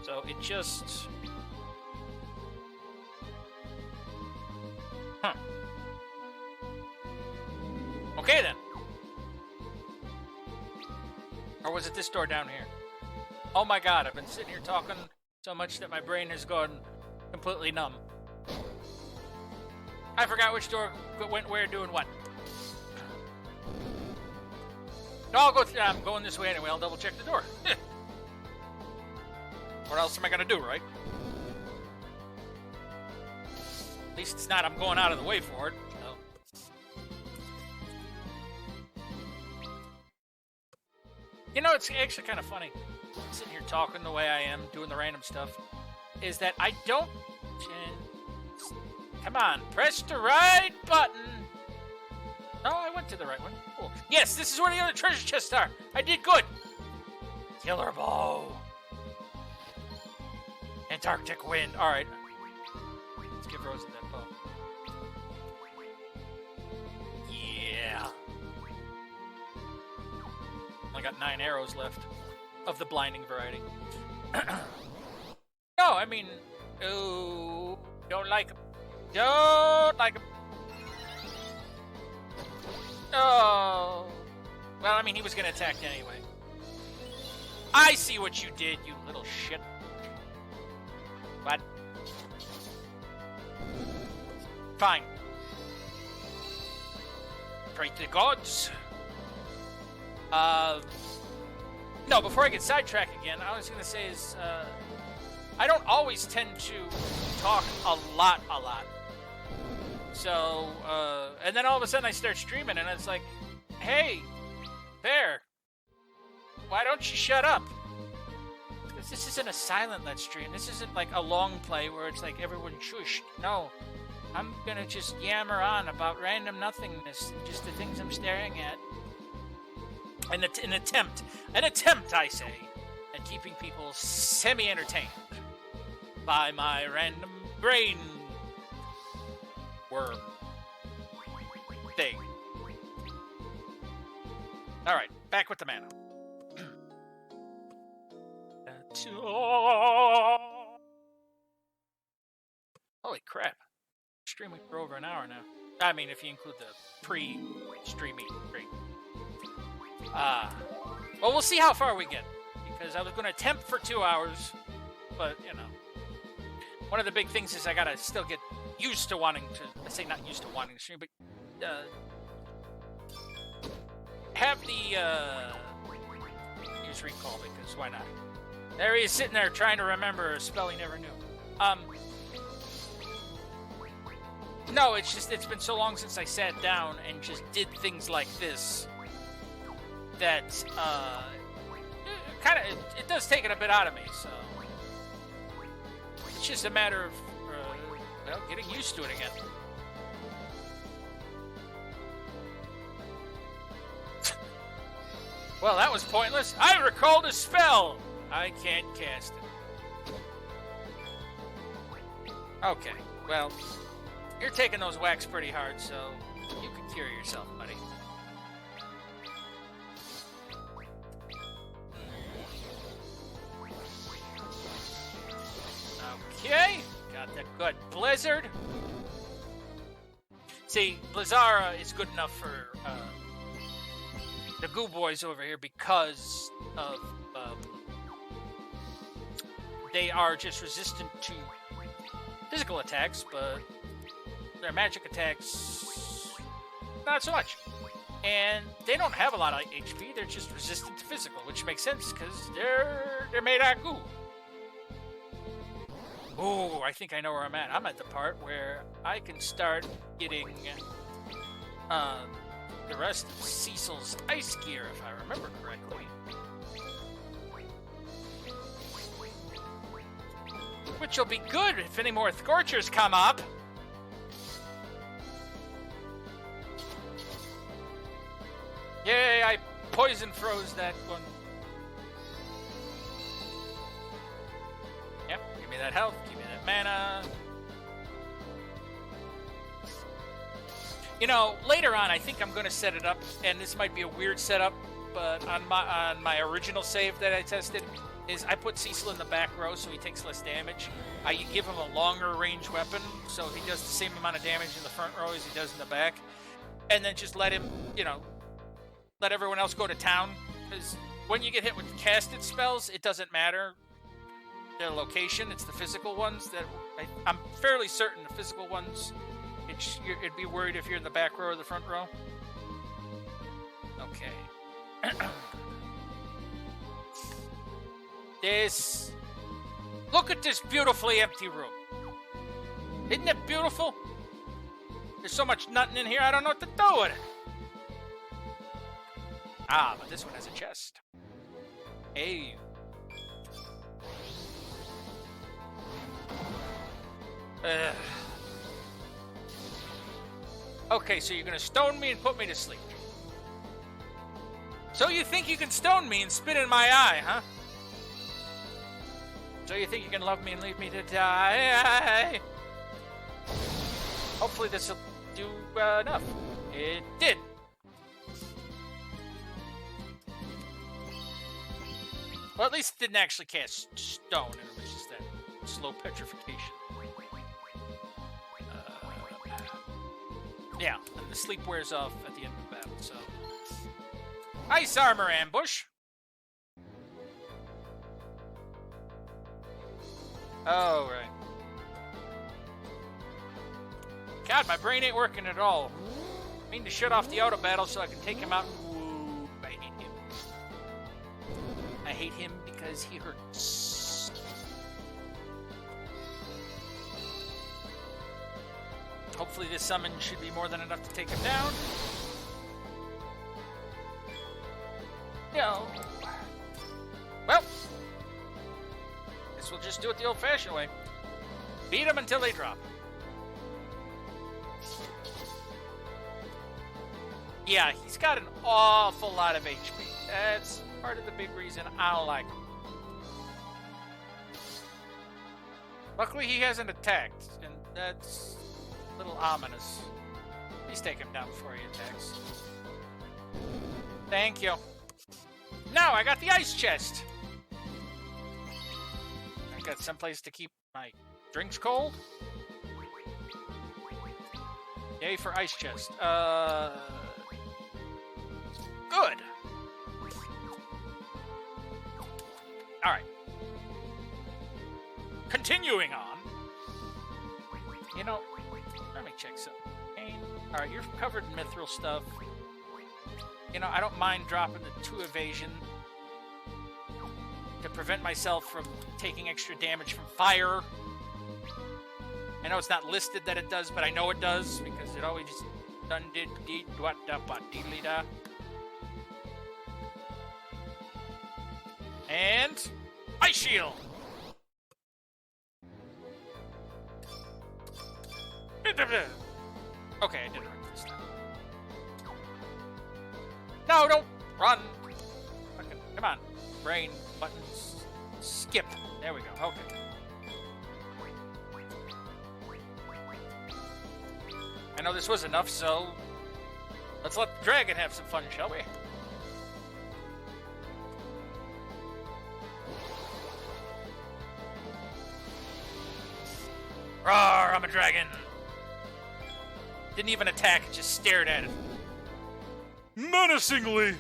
So it just... Okay, then. Or was it this door down here? Oh my god, I've been sitting here talking so much that my brain has gone completely numb. I forgot which door went where doing what. No, I'll go I'm going this way anyway. I'll double check the door. What else am I going to do, right? At least it's not I'm going out of the way for it. So. You know, it's actually kind of funny. Sitting here talking the way I am, doing the random stuff, is that I don't... Come on, press the right button. No, I went to the right one. Cool. Yes, this is where the other treasure chests are. I did good. Killer bow. Antarctic wind. All right. Let's give Rosa that bow. Yeah. I got 9 arrows left of the blinding variety. No, I mean, oh, don't like him. Don't like him. Oh. Well, I mean, he was going to attack anyway. I see what you did, you little shit. What? Fine. Pray to the gods. No, before I get sidetracked again, I was going to say is, I don't always tend to talk a lot. So, and then all of a sudden I start streaming, and it's like, hey, Bear, why don't you shut up? Because this isn't a silent Let's Stream. This isn't like a long play where it's like everyone shushed. No, I'm going to just yammer on about random nothingness, just the things I'm staring at. An attempt, I say, at keeping people semi-entertained by my random brain worm thing. Alright, back with the mana. Holy crap. Streaming for over an hour now. I mean, if you include the pre-streaming stream. Well, we'll see how far we get. Because I was going to attempt for 2 hours, but, you know. One of the big things is I gotta still get used to wanting to, I say not used to wanting to stream, but, have the, use recall, because why not? There he is sitting there trying to remember a spell he never knew. No, it's just, it's been so long since I sat down and just did things like this that, it does take it a bit out of me, so. It's just a matter of, well, getting used to it again. Well, that was pointless. I recalled a spell. I can't cast it. Okay, well, you're taking those whacks pretty hard, so you can cure yourself, buddy. Okay, got that good Blizzard. See, Blizzara is good enough for the Goo Boys over here because of they are just resistant to physical attacks, but their magic attacks not so much. And they don't have a lot of HP, they're just resistant to physical, which makes sense because they're made out of goo. Oh, I think I know where I'm at. I'm at the part where I can start getting the rest of Cecil's ice gear, if I remember correctly. Which will be good if any more Scorchers come up. Yay, I poison froze that one. Yep, give me that health, give me that mana. You know, later on, I think I'm going to set it up, and this might be a weird setup, but on my original save that I tested, is I put Cecil in the back row so he takes less damage. I give him a longer range weapon, so he does the same amount of damage in the front row as he does in the back. And then just let him, you know, let everyone else go to town. Because when you get hit with casted spells, it doesn't matter their location. It's the physical ones that... I'm fairly certain the physical ones, it'd be worried if you're in the back row or the front row. Okay. Look at this beautifully empty room. Isn't it beautiful? There's so much nothing in here, I don't know what to do with it. Ah, but this one has a chest. Hey. Okay, so you're gonna stone me and put me to sleep. So you think you can stone me and spit in my eye, huh? So you think you can love me and leave me to die? Hopefully this will do enough. It did. Well, at least it didn't actually cast stone. It was just that slow petrification. Yeah, and the sleep wears off at the end of the battle, so... Ice armor ambush! Oh, right. God, my brain ain't working at all. I mean to shut off the auto battle so I can take him out. Ooh, I hate him. I hate him because he hurts. Hopefully this summon should be more than enough to take him down. No. Well. Guess we'll just do it the old-fashioned way. Beat them until they drop. Yeah, he's got an awful lot of HP. That's part of the big reason I don't like him. Luckily, he hasn't attacked, and that's a little ominous. Please take him down before he attacks. Thank you. Now I got the ice chest. I got someplace to keep my drinks cold. Yay for ice chest. Good. All right. Continuing on. You know, let me check something. All right, you're covered in mithril stuff. You know, I don't mind dropping the 2 evasion to prevent myself from taking extra damage from fire. I know it's not listed that it does, but I know it does because it always done did what da ba diddly da. And ice shield. Okay, I did it right this time. No, don't run. Okay, come on. Brain buttons. Skip. There we go. Okay. I know this was enough, so let's let the dragon have some fun, shall we? Roar, I'm a dragon. Didn't even attack, just stared at it. Menacingly!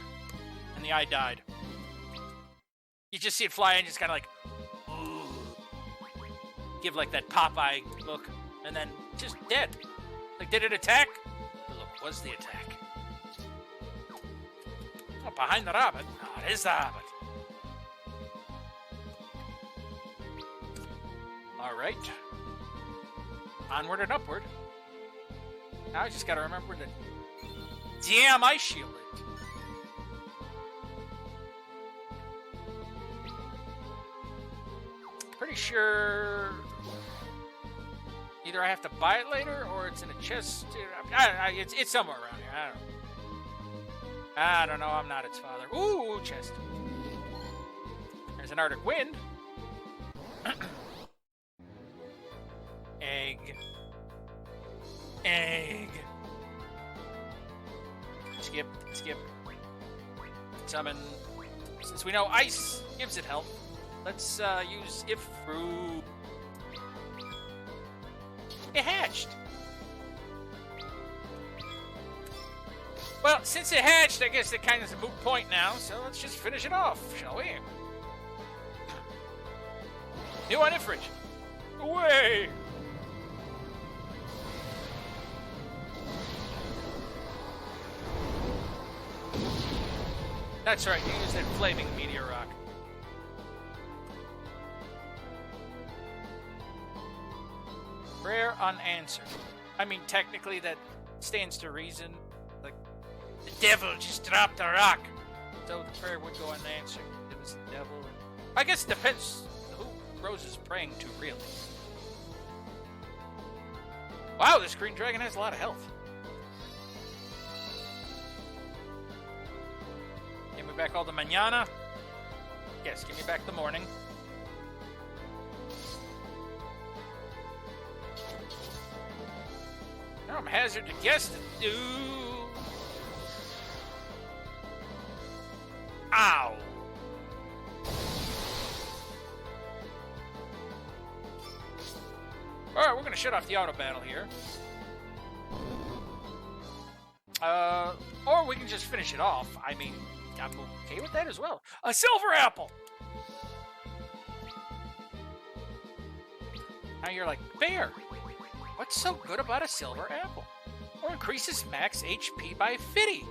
And the eye died. You just see it fly and just kind of like, ooh. Give like that Popeye look, and then just dead. Like, did it attack? The look was the attack. Oh, behind the rabbit. Oh, it is the rabbit. Alright. Onward and upward. Now I just gotta remember to damn ice shield it. Pretty sure either I have to buy it later or it's in a chest. It's somewhere around here. I don't know. I'm not its father. Ooh, chest. There's an Arctic wind. Egg. Egg. Skip. Summon. Since we know ice gives it health, let's use if fruit. It hatched. Well, since it hatched, I guess it kind of is a moot point now, so let's just finish it off, shall we? New on Ifrit. Away! That's right, you use that flaming meteor rock. Prayer unanswered. I mean, technically that stands to reason. Like, the devil just dropped a rock. So the prayer would go unanswered. It was the devil. I guess it depends who Rose is praying to, really. Wow, this green dragon has a lot of health. Give me back all the mañana. Yes, give me back the morning. Now I'm hazard to guess to do. Ow! Alright, we're gonna shut off the auto battle here. Or we can just finish it off. I mean, I'm okay with that as well. A silver apple! Now you're like, Bear, what's so good about a silver apple? Or increases max HP by 50.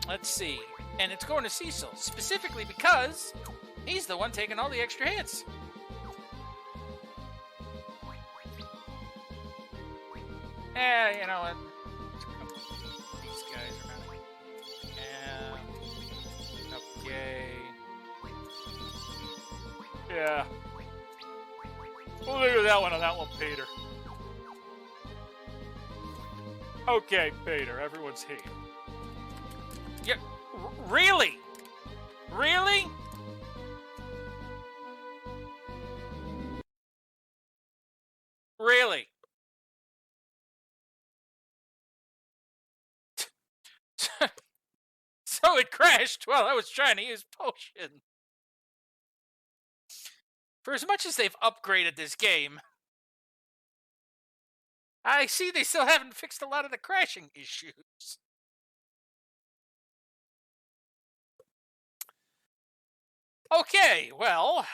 Let's see. And it's going to Cecil, specifically because he's the one taking all the extra hits. You know what? These guys are not. Okay. Yeah. We'll leave that one on that one, Peter. Okay, Peter, everyone's here. Yeah, really? Really? Really? So it crashed while I was trying to use potion. For as much as they've upgraded this game, I see they still haven't fixed a lot of the crashing issues. Okay, well.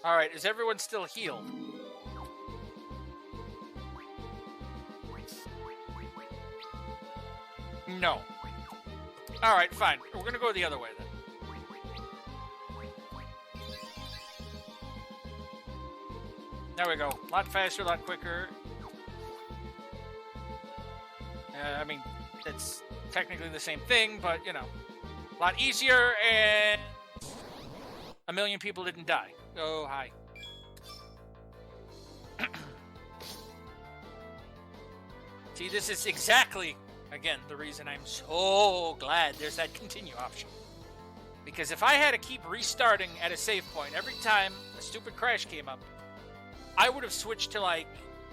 Alright, is everyone still healed? No. Alright, fine. We're gonna go the other way then. There we go. A lot faster, a lot quicker. I mean, it's technically the same thing, but, you know, a lot easier, and 1 million people didn't die. Oh, hi. See, this is exactly, again, the reason I'm so glad there's that continue option. Because if I had to keep restarting at a save point every time a stupid crash came up, I would have switched to, like,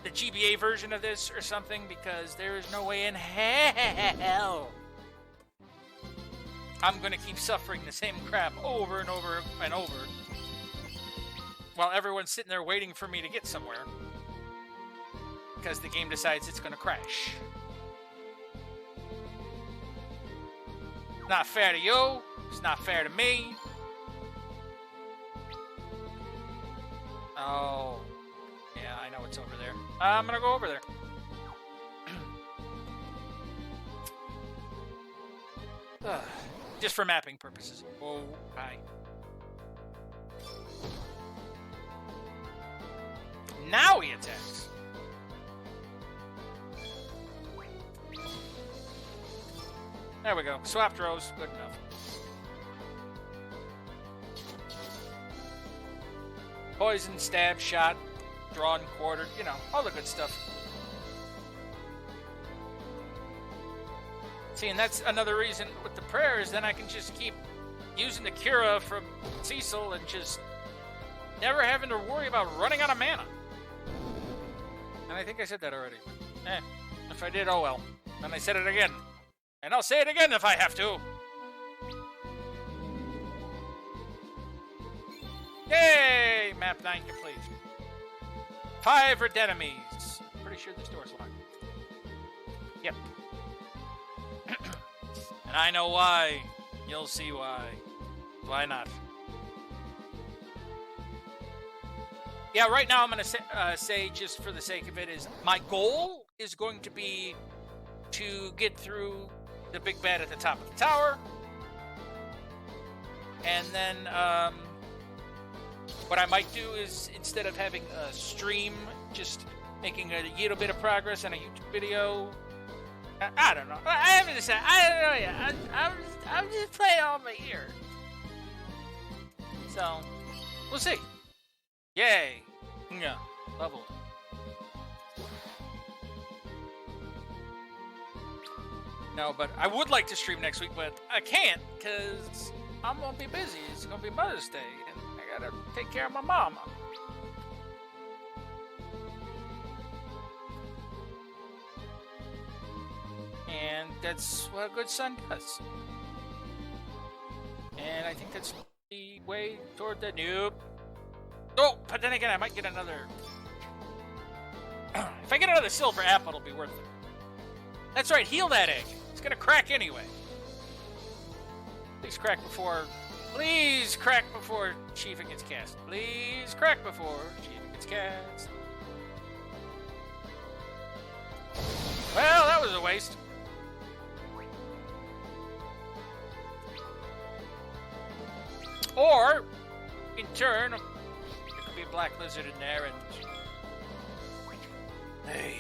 the GBA version of this or something, because there is no way in hell I'm going to keep suffering the same crap over and over and over while everyone's sitting there waiting for me to get somewhere because the game decides it's going to crash. Not fair to you. It's not fair to me. Oh. Yeah, I know it's over there. I'm going to go over there. Just for mapping purposes. Oh, hi. Now he attacks. There we go. Swapped rows. Good enough. Poison, stab, shot, drawn, quartered. You know, all the good stuff. See, and that's another reason with the prayers, then I can just keep using the Cura from Cecil and just never having to worry about running out of mana. And I think I said that already. If I did, oh well. And I said it again. And I'll say it again if I have to. Yay! Map 9 complete. 5 red enemies. Pretty sure this door's locked. Yep. And I know why. You'll see why. Why not? Yeah, right now I'm going to say, just for the sake of it, is my goal is going to be to get through the big bad at the top of the tower. And then what I might do is, instead of having a stream, just making a little bit of progress on a YouTube video. I don't know. I haven't decided. I don't know yet. I'm just playing all my ear. So, we'll see. Yay. Yeah. Leveled. No, but I would like to stream next week, but I can't because I'm going to be busy. It's going to be Mother's Day, and I got to take care of my mama. And that's what a good son does. And I think that's the way toward the noob. Oh, but then again, I might get another... If I get another silver apple, it'll be worth it. That's right, heal that egg. It's gonna crack anyway. Please crack before... Please crack before Shiva gets cast. Please crack before Shiva gets cast. Well, that was a waste. Or, in turn, there could be a black lizard in there and... Hey...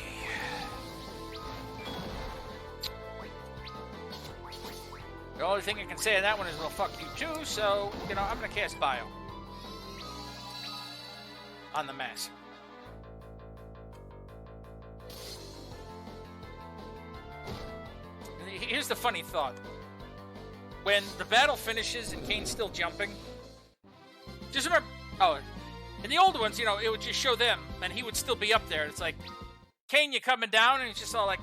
The only thing I can say on that one is, well, fuck you too, so, you know, I'm gonna cast Bio. On the mass. Here's the funny thought. When the battle finishes and Kane's still jumping, just remember, oh, in the old ones, you know, it would just show them, and he would still be up there. It's like, Kane, you coming down? And he's just all like,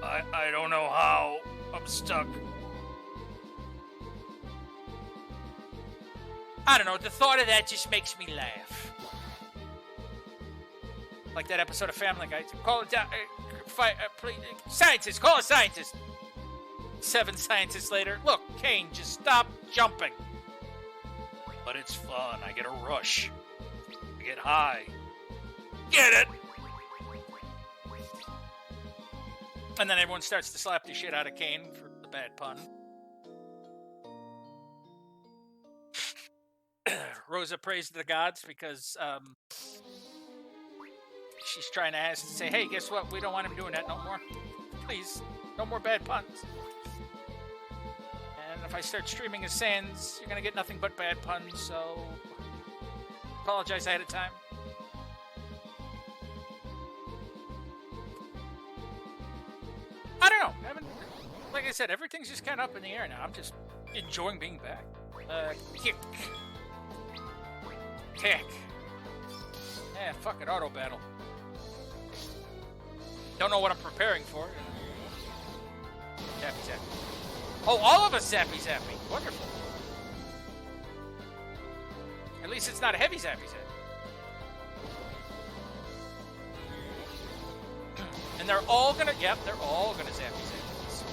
I don't know how. I'm stuck. I don't know, the thought of that just makes me laugh. Like that episode of Family Guy. Call it down, please, scientist, call a scientist. 7 scientists later, look, Kane, just stop jumping. But it's fun, I get a rush. I get high. Get it? And then everyone starts to slap the shit out of Kane for the bad pun. Rosa prays to the gods because she's trying to say, hey, guess what? We don't want him doing that no more. Please, no more bad puns. And if I start streaming his Sans, you're going to get nothing but bad puns, so apologize ahead of time. I don't know. Like I said, everything's just kind of up in the air now. I'm just enjoying being back. Kick. Yeah, fuck it, auto battle. Don't know what I'm preparing for. Tap, tap. Oh, all of us zappy zappy. Wonderful. At least it's not a heavy zappy zappy. And they're all gonna, yep, they're all gonna zappy zappies.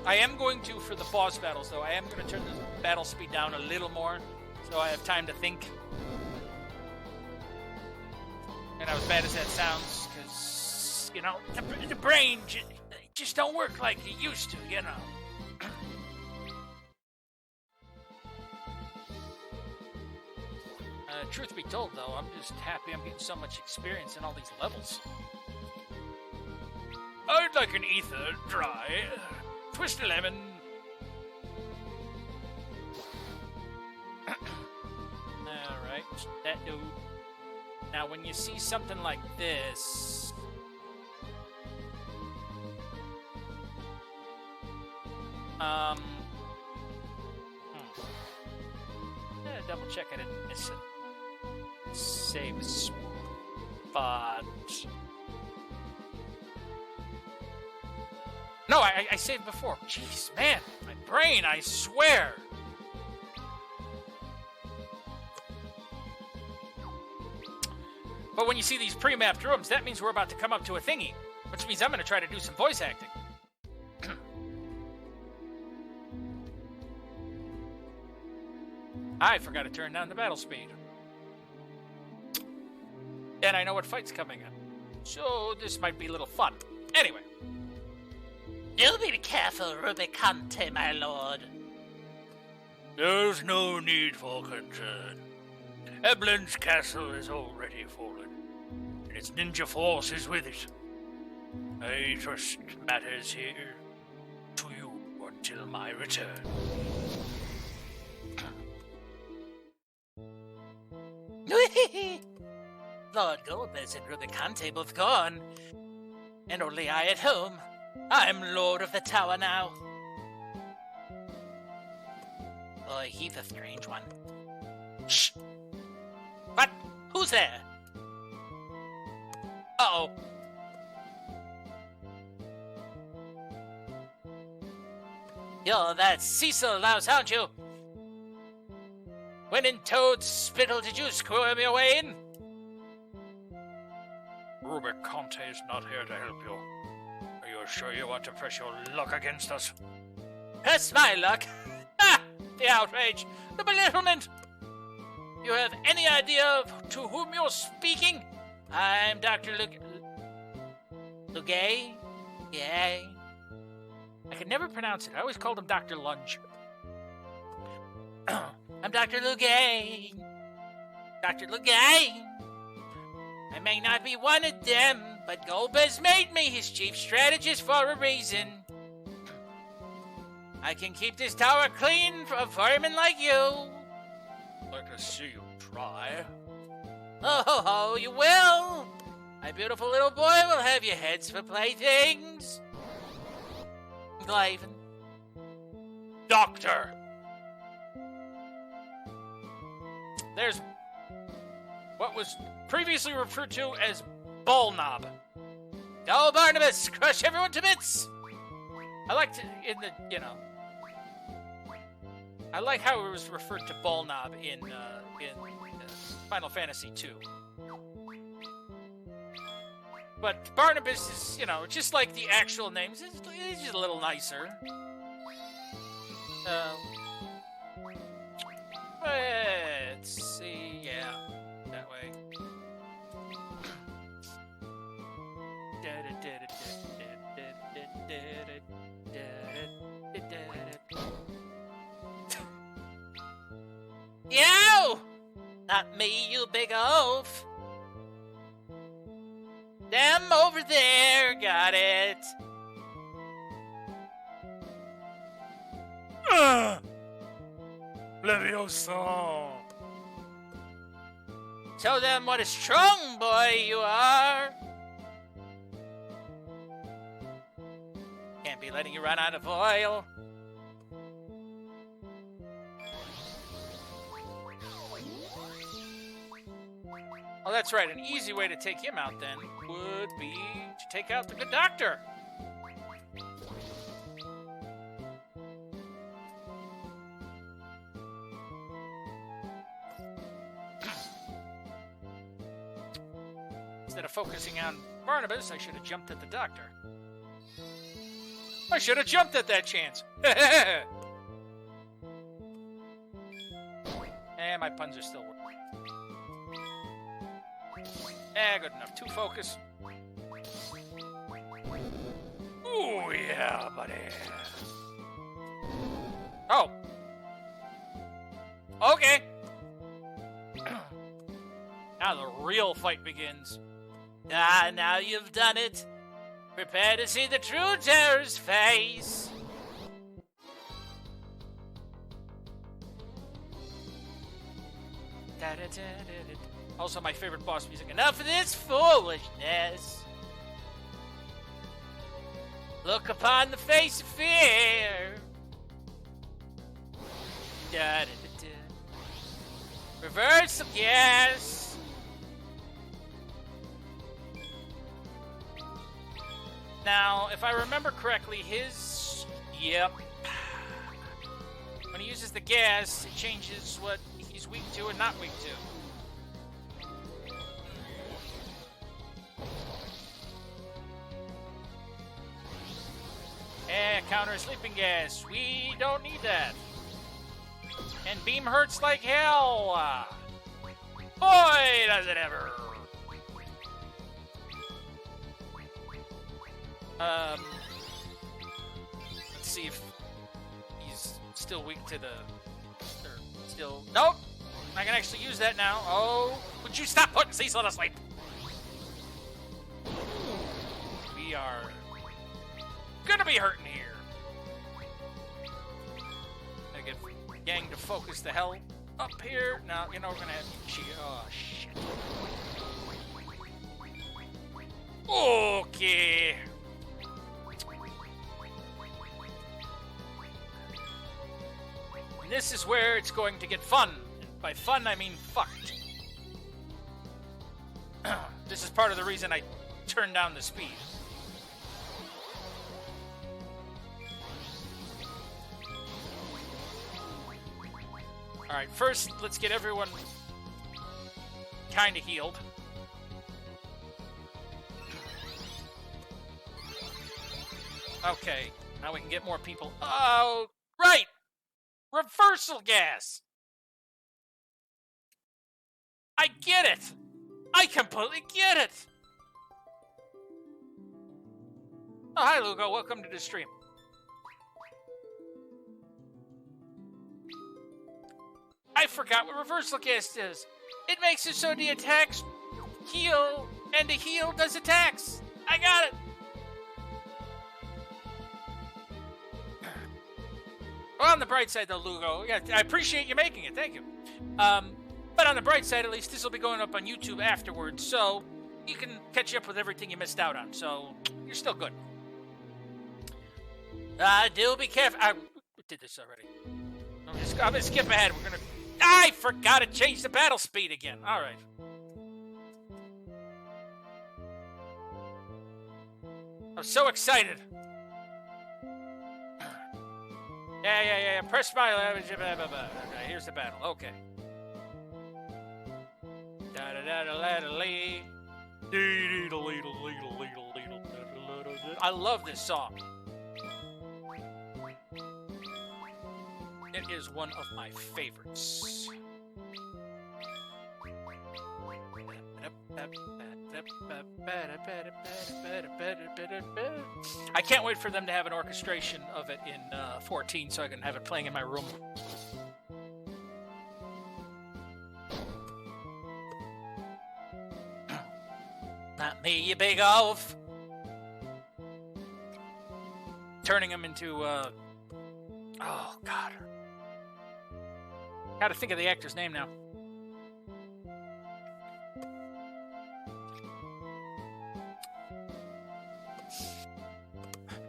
I am going to, for the boss battles though, I am going to turn the battle speed down a little more so I have time to think. And as bad as that sounds, because, you know, the brain just don't work like it used to, you know. Truth be told, though, I'm just happy I'm getting so much experience in all these levels. I'd like an ether dry. Twist a lemon. Alright, that dude. Now, when you see something like this... double check I didn't miss it. Save spot. No, I saved before. Jeez, man, my brain, I swear. But when you see these pre-mapped rooms, that means we're about to come up to a thingy, which means I'm going to try to do some voice acting. I forgot to turn down the battle speed. And I know what fight's coming in. So this might be a little fun. Anyway. Do be careful, Rubicante, my lord. There's no need for concern. Eblin's castle is already fallen, and its ninja force is with it. I trust matters here to you until my return. Lord Golbez and Rubicante both gone, and only I at home. I'm lord of the tower now. Boy, he's a strange one. Shh! What? Who's there? Uh-oh. You're that Cecil Louse, aren't you? When in Toad's spittle did you squirm your way in? Rubicante is not here to help you. Are you sure you want to press your luck against us? Press my luck? Ha! The outrage! The belittlement! You have any idea to whom you're speaking? I'm Dr. Lugay? Yay. I could never pronounce it. I always called him Dr. Lunge. I'm Dr. Lugay. Dr. Lugay. I may not be one of them, but Golbez made me his chief strategist for a reason. I can keep this tower clean from vermin like you. I'd like to see you try. Oh, you will. My beautiful little boy will have your heads for playthings. Glaven. Doctor! There's what was previously referred to as Ball Knob. Go, Barnabas! Crush everyone to bits! I like to, I like how it was referred to Ball Knob in Final Fantasy II. But Barnabas is, just like the actual names. It's just a little nicer. Let's see. Yeah, that way. Yow! Not me, you big oaf. Them over there, got it. Leviosa! Show them what a strong boy you are. Can't be letting you run out of oil. Oh, that's right. An easy way to take him out, then, would be to take out the good doctor. Instead of focusing on Barnabas, I should have jumped at the doctor. I should have jumped at that chance. And my puns are still working. Good enough. 2 focus. Ooh, yeah, buddy. Oh. Okay. Now the real fight begins. Ah, now you've done it. Prepare to see the true terror's face. Also my favorite boss music. Enough of this foolishness. Look upon the face of fear. Reverse of gas. Now, if I remember correctly, his... Yep. When he uses the gas, it changes what he's weak to and not weak to. Counter sleeping gas. We don't need that. And beam hurts like hell. Boy, does it ever. Let's see if he's still weak to the... Or still... Nope! I can actually use that now. Oh, would you stop putting Cecil to sleep? We are gonna be hurting here. I get Gang to focus the hell up here. Now, you know, we're gonna have... Oh, shit. Okay. And this is where it's going to get fun. And by fun, I mean fucked. This is part of the reason I turned down the speed. Alright, first, let's get everyone kind of healed. Okay, now we can get more people. Oh, right! Reversal gas! I get it! I completely get it! Oh, hi, Lugo. Welcome to the stream. I forgot what reversal gas is. It makes it so the attacks heal, and the heal does attacks. I got it! Well, on the bright side, though, Lugo, yeah, I appreciate you making it. Thank you. But on the bright side, at least, this will be going up on YouTube afterwards, so you can catch up with everything you missed out on. So you're still good. Do be careful. I did this already. I'm gonna skip ahead. We're gonna... I forgot to change the battle speed again. All right. I'm so excited. Yeah. Press my... Here's the battle. Okay. I love this song. It is one of my favorites. I can't wait for them to have an orchestration of it in 14 so I can have it playing in my room. Not me, you big oaf. Turning them into, oh, God. Gotta think of the actor's name now.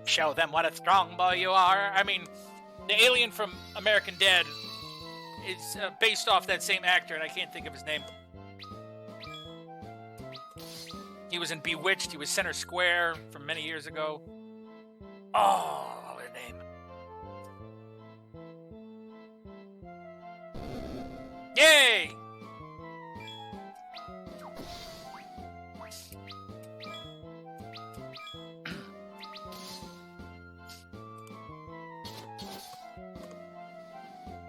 Show them what a strong boy you are. I mean, the alien from American Dad is based off that same actor, and I can't think of his name. He was in Bewitched. He was center square from many years ago. Oh, what a name. Yay!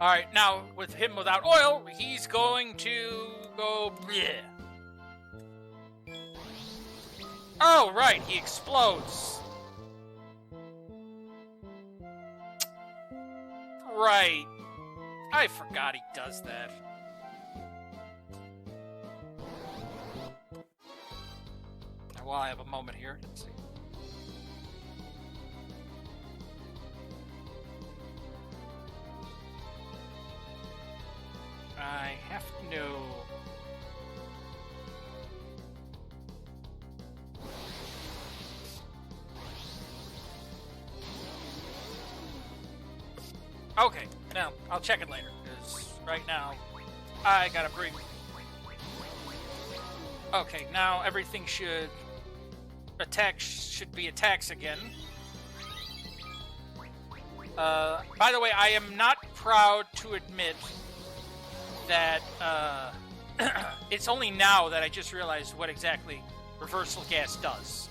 All right, now with him without oil, he's going to go bleh. Oh, right, he explodes. Right. I forgot he does that. While I have a moment here, let's see. I have to know. Okay, now I'll check it later, because right now I gotta bring. Okay, now everything should be attacks again. By the way, I am not proud to admit that it's only now that I just realized what exactly reversal gas does.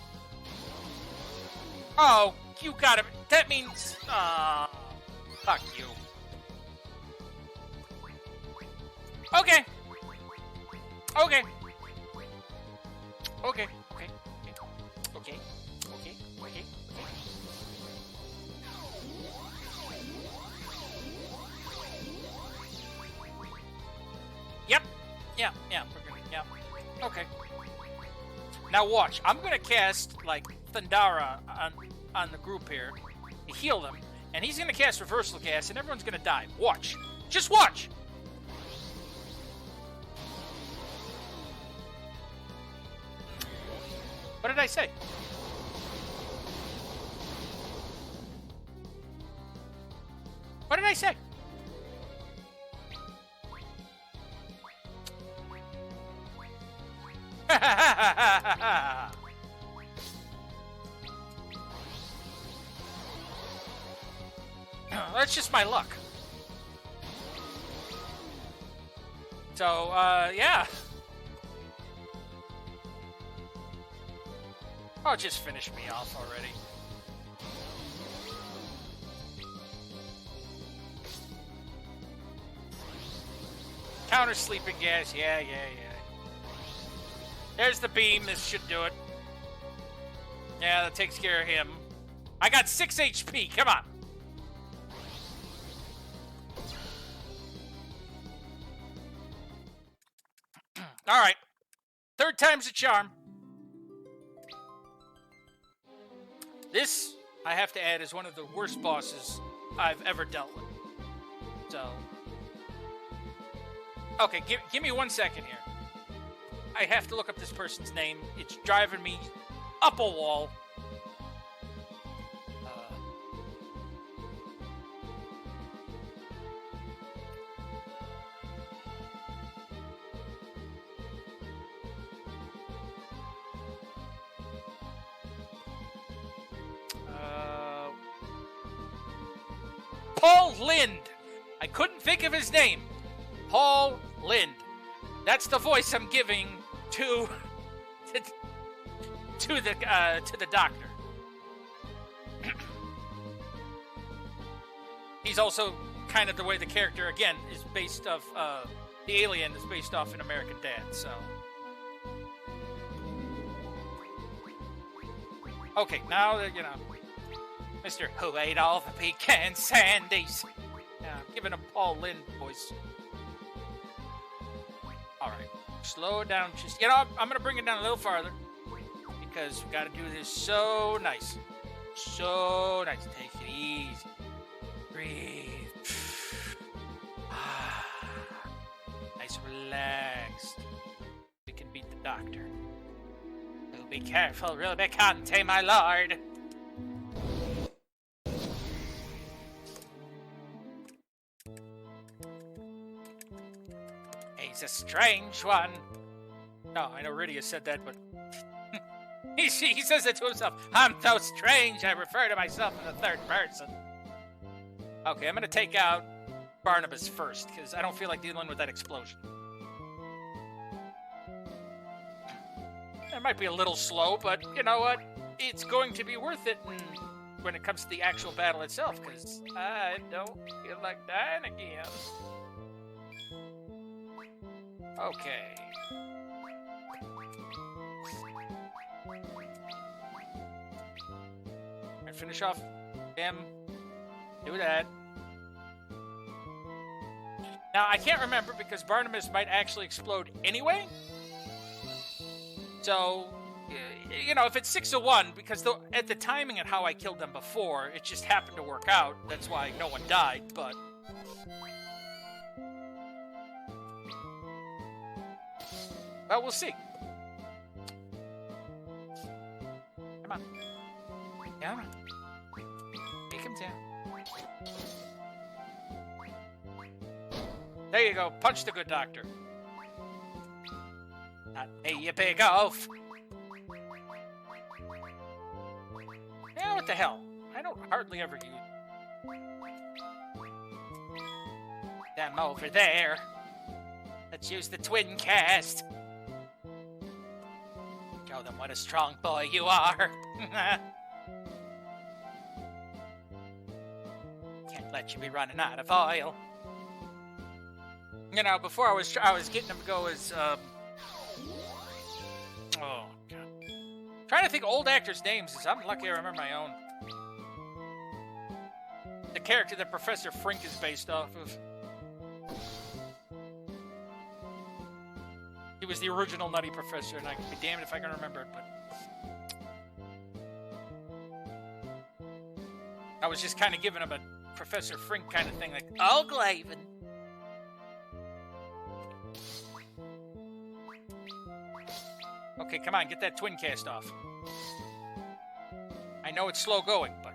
Oh, you gotta. That means. Fuck you. Okay. Okay. Okay. Okay. Okay. Okay. Okay. Yep. Yeah. Yeah. We're gonna. Yeah. Okay. Now watch. I'm gonna cast like Thundara on the group here to heal them, and he's gonna cast reversal gas, and everyone's gonna die. Watch. Just watch. What did I say? What did I say? That's just my luck. So, yeah. Oh, just finish me off already. Counter sleeping gas. Yeah. There's the beam. This should do it. Yeah, that takes care of him. I got 6 HP. Come on. All right. Third time's a charm. This, I have to add, is one of the worst bosses I've ever dealt with. So, okay, give me 1 second here. I have to look up this person's name. It's driving me up a wall. Paul Lind. I couldn't think of his name. Paul Lind. That's the voice I'm giving to the doctor. He's also kind of the way the character again is based off. The alien is based off an American Dad. So. Okay, now that you know. Mr. Who ate all the pecan sandies? Yeah, I'm giving a Paul Lind voice. All right, slow it down. Just I'm gonna bring it down a little farther because we gotta do this so nice, so nice. Take it easy, breathe, nice, relaxed. We can beat the doctor. So be careful, Rubicante, my lord. He's a strange one. No, I know Rydia said that, but He says it to himself. I'm so strange, I refer to myself in the third person. Okay, I'm going to take out Barnabas first, because I don't feel like dealing with that explosion. It might be a little slow, but you know what? It's going to be worth it when it comes to the actual battle itself, because I don't feel like dying again. Okay. Alright, finish off him. Do that. Now, I can't remember because Barnabas might actually explode anyway. So, you know, if it's 6-1, because at the timing and how I killed them before, it just happened to work out. That's why no one died, but... well, we'll see. Come on. Come on. Take him down. There you go. Punch the good doctor. Not me, you big oaf. Yeah, what the hell? I don't hardly ever use them over there. Let's use the twin cast. Show them what a strong boy you are. Can't let you be running out of oil. You know, before I was getting them to go as oh god. Trying to think of old actors' names. I'm lucky I remember my own. The character that Professor Frink is based off of. He was the original Nutty Professor, and I can be damned if I can remember it, but... I was just kind of giving him a Professor Frink kind of thing, like, oh, Glavin. Okay, come on, get that twin cast off. I know it's slow going, but...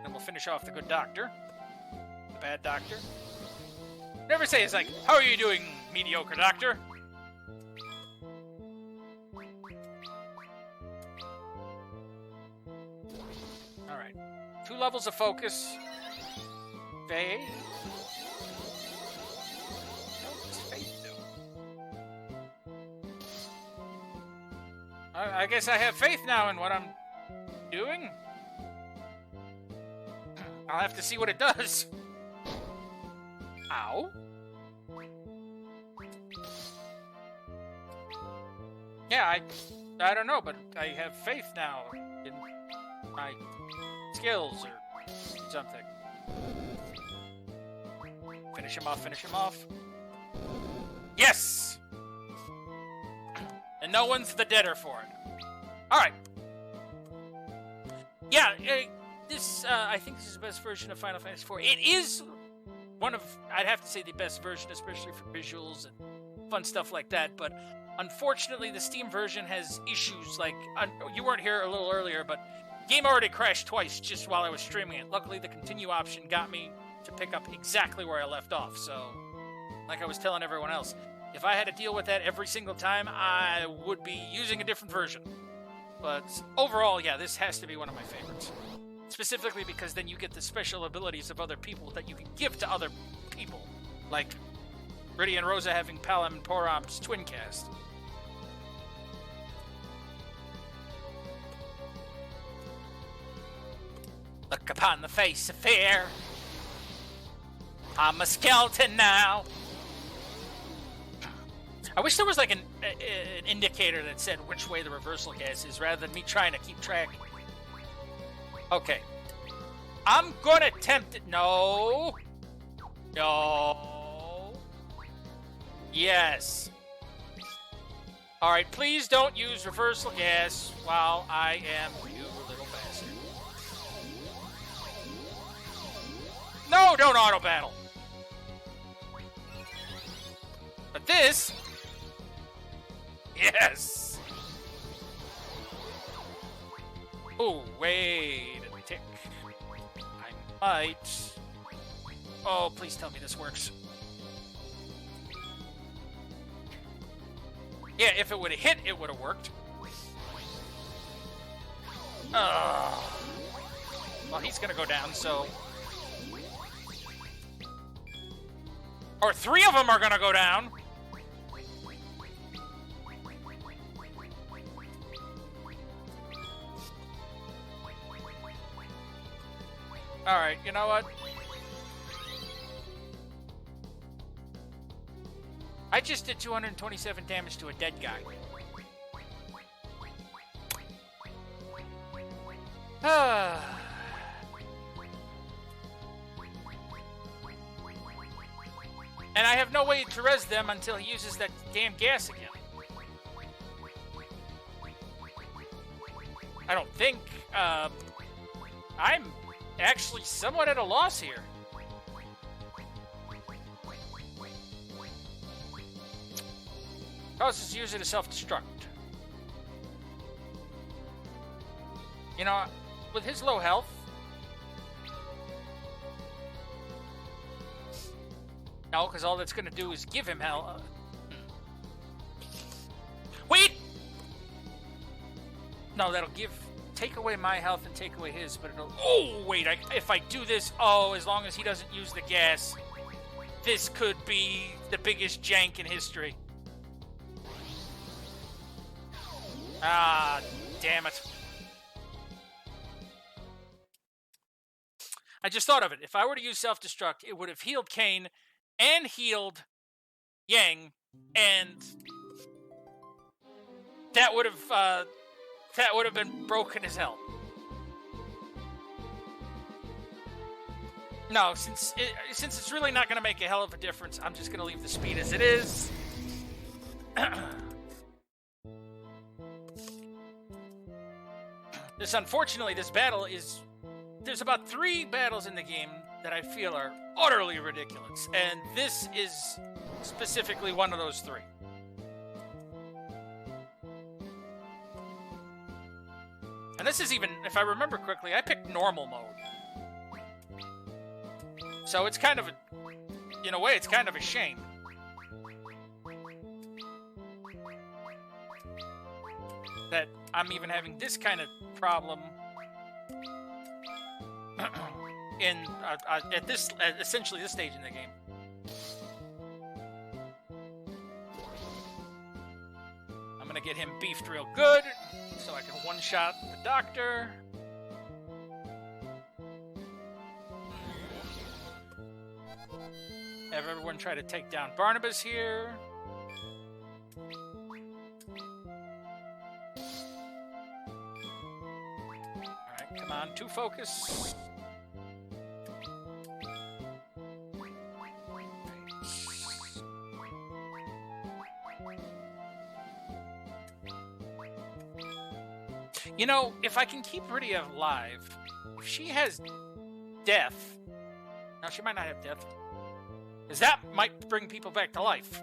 then we'll finish off the good doctor. The bad doctor. Never say it's like, how are you doing, mediocre doctor? Alright. 2 levels of focus. Faith. I guess I have faith now in what I'm doing. I'll have to see what it does. Ow. Yeah, I don't know, but I have faith now in my skills or something. Finish him off, finish him off. Yes! And no one's the deader for it. Alright. Yeah, this, I think this is the best version of Final Fantasy IV. It is one of, I'd have to say, the best version, especially for visuals and fun stuff like that, but unfortunately the Steam version has issues, like, you weren't here a little earlier, but game already crashed twice just while I was streaming it. Luckily, the continue option got me to pick up exactly where I left off, so, like I was telling everyone else, if I had to deal with that every single time, I would be using a different version. But overall, yeah, this has to be one of my favorites. Specifically because then you get the special abilities of other people that you can give to other people. Like Riddy and Rosa having Palam and Poram's twin cast. Look upon the face of fear. I'm a skeleton now. I wish there was like an indicator that said which way the reversal gas is rather than me trying to keep track. Okay. I'm gonna attempt it. No. No. Yes. Alright, please don't use reversal gas while I am you little bastard. No, don't auto battle. But this... yes! Oh, wait a tick. I might... oh, please tell me this works. Yeah, if it would have hit, it would have worked. Well, he's gonna go down, so... Or 3 of them are gonna go down. Alright, you know what? I just did 227 damage to a dead guy. And I have no way to res them until he uses that damn gas again. I don't think. I'm actually somewhat at a loss here. Causes user to self-destruct. You know, with his low health, no, because all that's going to do is give him hell. Wait! No, that'll take away my health and take away his, but it'll... Oh, wait, if I do this, as long as he doesn't use the gas, this could be the biggest jank in history. Ah, damn it. I just thought of it. If I were to use self-destruct, it would have healed Kane and healed Yang, and that would have been broken as hell. No, since it's really not going to make a hell of a difference, I'm just going to leave the speed as it is. Unfortunately, this battle is... There's about 3 battles in the game that I feel are utterly ridiculous, and this is specifically one of those 3. And this is even, if I remember correctly, I picked normal mode. So it's kind of in a way, it's kind of a shame. That I'm even having this kind of problem at essentially this stage in the game. I'm gonna get him beefed real good so I can one-shot the doctor. Have everyone try to take down Barnabas here. Alright, come on, 2 focus. You know, if I can keep Rydia alive, if she has death... Now, she might not have death. Because that might bring people back to life.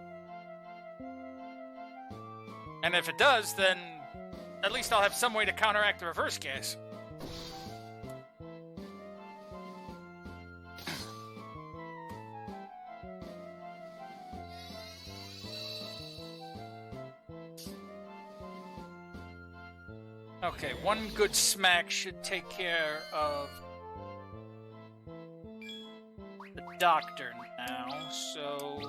And if it does, then at least I'll have some way to counteract the reverse gas. Okay, 1 good smack should take care of the doctor now, so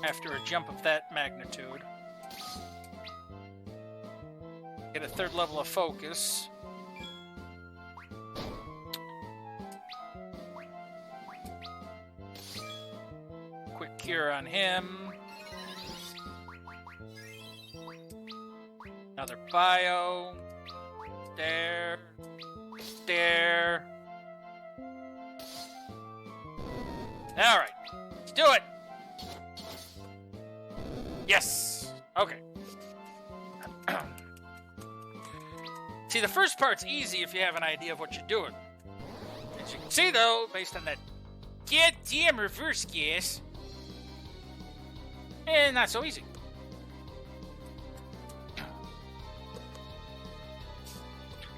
after a jump of that magnitude, get a 3rd level of focus. Quick cure on him. Another bio. There. Alright, let's do it. Yes. Okay. See, the first part's easy if you have an idea of what you're doing. As you can see, though, based on that goddamn reverse gas, not so easy.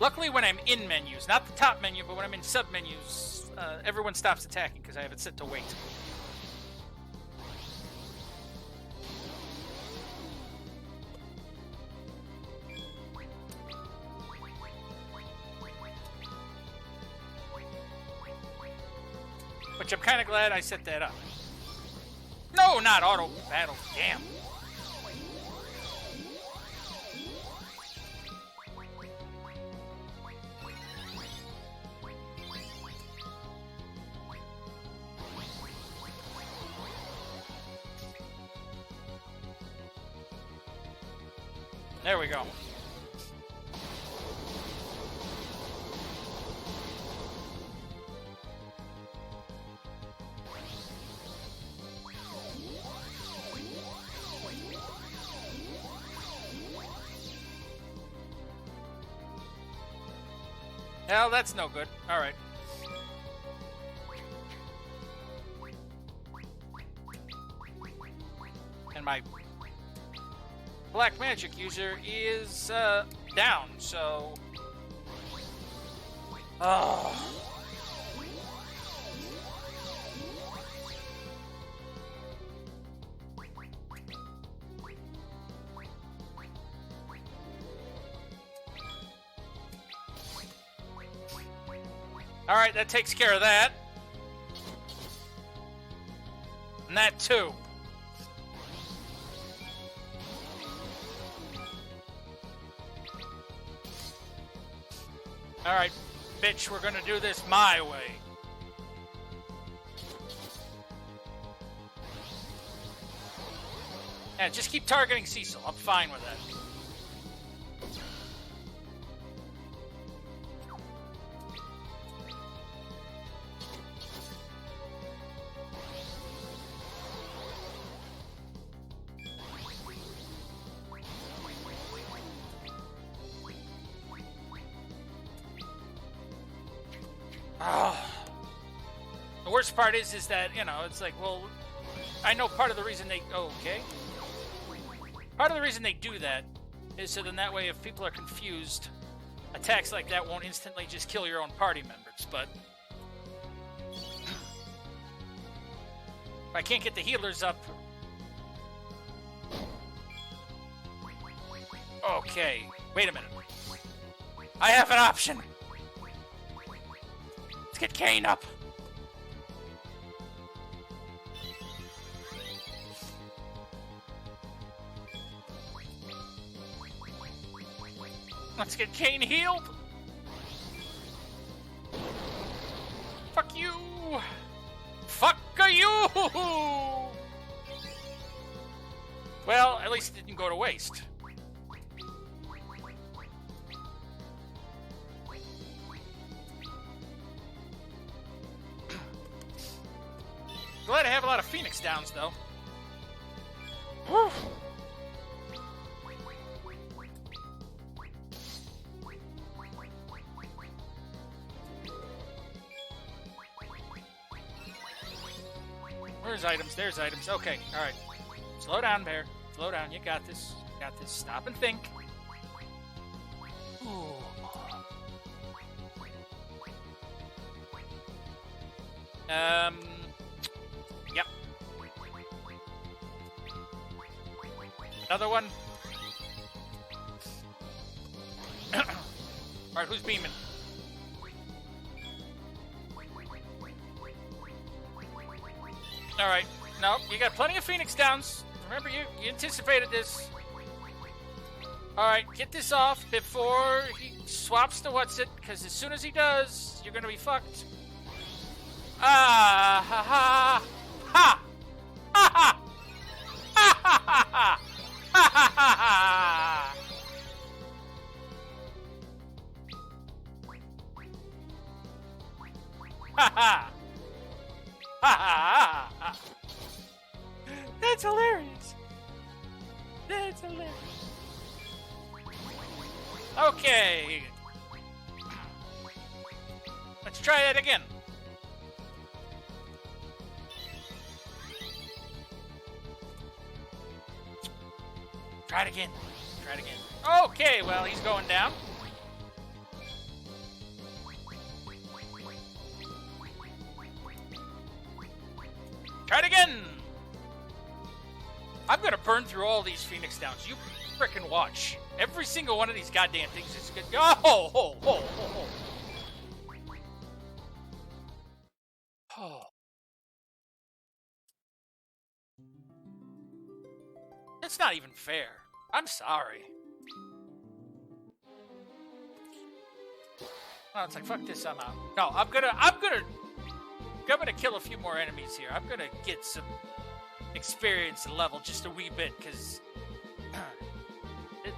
Luckily, when I'm in menus, not the top menu, but when I'm in sub-menus, everyone stops attacking because I have it set to wait. Which I'm kind of glad I set that up. No, not auto battle. Damn. There we go. Hell, that's no good. All right. And my black magic user is down, so... Oh. All right, that takes care of that. And that too. All right, bitch, we're gonna do this my way. Yeah, just keep targeting Cecil. I'm fine with that. Oh. The worst part is that, you know, it's like, well, I know part of the reason they... Oh, okay. Part of the reason they do that is so then that way if people are confused, attacks like that won't instantly just kill your own party members, but... If I can't get the healers up... Okay, wait a minute. I have an option! Let's get Kane up! Let's get Kane healed! Fuck you! Fuck you! Well, at least it didn't go to waste. Glad I have a lot of Phoenix downs, though. Whew. Where's items? There's items. Okay, alright. Slow down, Bear. Slow down. You got this. You got this. Stop and think. Ooh. Yep. Another one. Alright, who's beaming? Alright. No, you got plenty of Phoenix downs. Remember, you anticipated this. Alright, get this off before he swaps to what's-it, because as soon as he does, you're gonna be fucked. Ah, ha, ha, ha, ha, ha, ha, ha, ha, ha, ha, ha, ha. Ha ha! Ha ha ha! That's hilarious! That's hilarious! Okay! Let's try that again. Try it again. Try it again. Okay, well, he's going down. Try it again! I'm gonna burn through all these Phoenix downs. You frickin' watch. Every single one of these goddamn things is good. Oh! not even fair. I'm sorry. Well, it's like, fuck this, I'm out. No, I'm gonna kill a few more enemies here. I'm gonna get some experience and level just a wee bit, because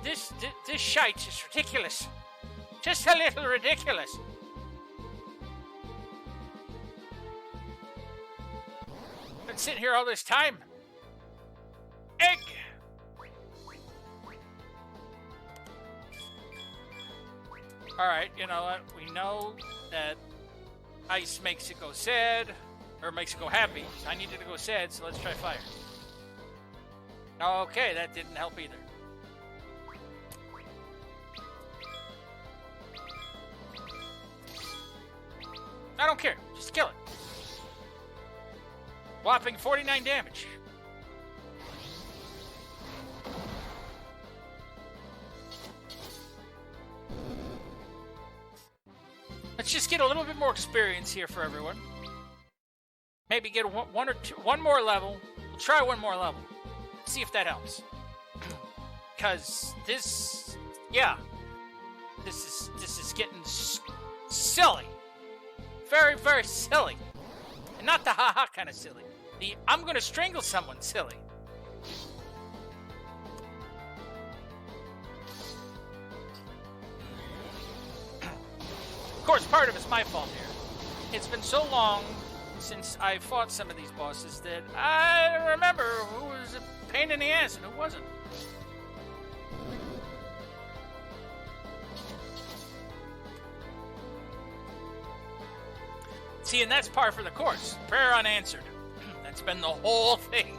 this shite is ridiculous. Just a little ridiculous. Been sitting here all this time. Egg! Alright, you know what? We know that ice makes it go sad, or makes it go happy. I needed to go sad, so let's try fire. Okay, that didn't help either. I don't care. Just kill it. Whopping 49 damage. Let's just get a little bit more experience here for everyone. Maybe get one more level. We'll try one more level. See if that helps. Because this is getting silly. Very, very silly. And not the haha kind of silly. The I'm gonna strangle someone silly. Of course, part of it's my fault here. It's been so long since I fought some of these bosses that I don't remember who was a pain in the ass and who wasn't. See, and that's par for the course. Prayer unanswered. That's been the whole thing.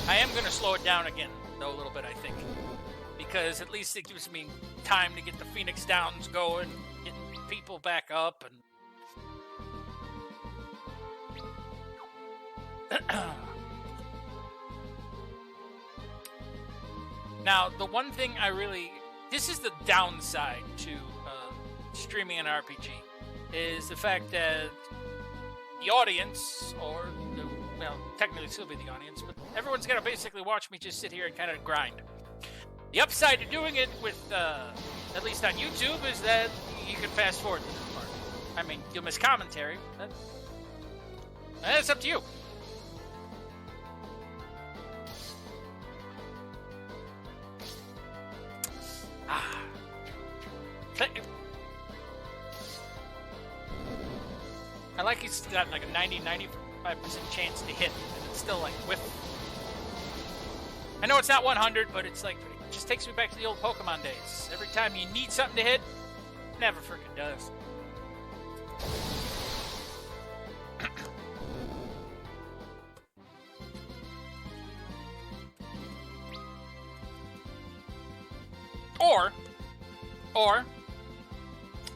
I am going to slow it down again, though, a little bit, I think. Because at least it gives me time to get the Phoenix Downs going, getting people back up, and... Now, the one thing I really... This is the downside to streaming an RPG, is the fact that the audience, or, well, technically still be the audience, but everyone's going to basically watch me just sit here and kind of grind. The upside to doing it with, at least on YouTube, is that you can fast forward to this part. I mean, you'll miss commentary. That's up to you. I like he's got like a 95% chance to hit, and it's still like whiff. I know it's not 100, but it's like, it just takes me back to the old Pokemon days. Every time you need something to hit, never freaking does.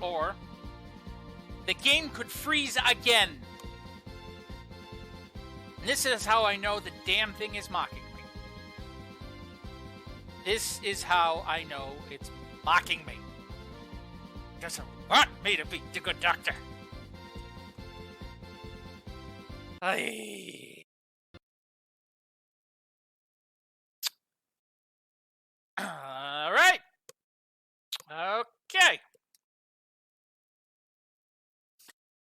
Or the game could freeze again. And this is how I know the damn thing is mocking me. This is how I know it's mocking me. It doesn't want me to be the good doctor. Aye. All right. Okay.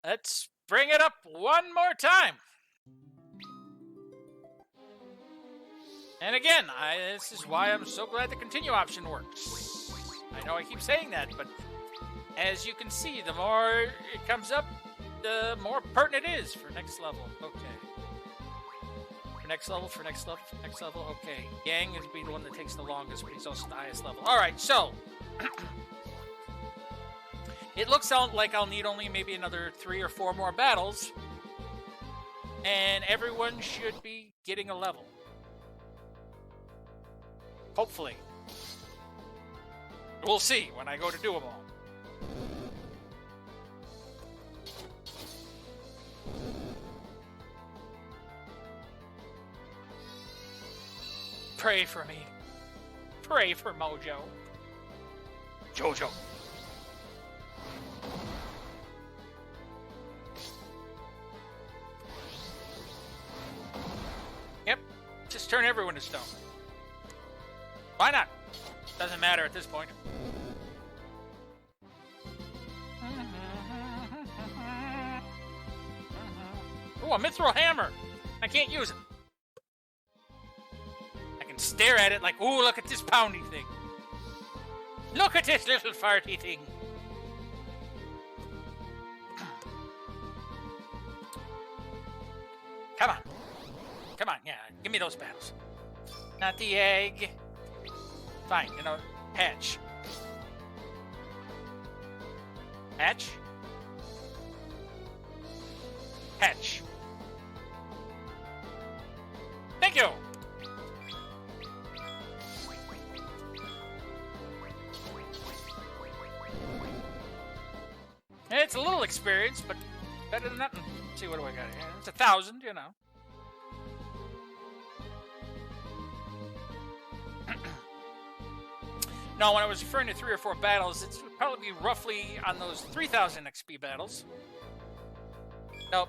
Let's bring it up one more time. And again, this is why I'm so glad the continue option works. I know I keep saying that, but as you can see, the more it comes up, the more pertinent it is for next level. Okay. For next level, for next level, for next level. Okay. Yang is be the one that takes the longest, but he's also the highest level. Alright, so... It looks like I'll need only maybe another 3 or 4 more battles, and everyone should be getting a level. Hopefully. We'll see when I go to do them all. Pray for me. Pray for Mojo. Jojo. turn everyone to stone. Why not? Doesn't matter at this point. Ooh, a mithril hammer. I can't use it. I can stare at it like, ooh, look at this poundy thing. Look at this little farty thing. Come on. Come on, yeah. Give me those battles. Not the egg. Fine, you know, hatch. Hatch? Hatch. Thank you! It's a little experience, but better than nothing. Let's see, what do I got here? It's 1,000, you know. No, when I was referring to 3 or 4 battles, it's probably be roughly on those 3,000 XP battles. Nope.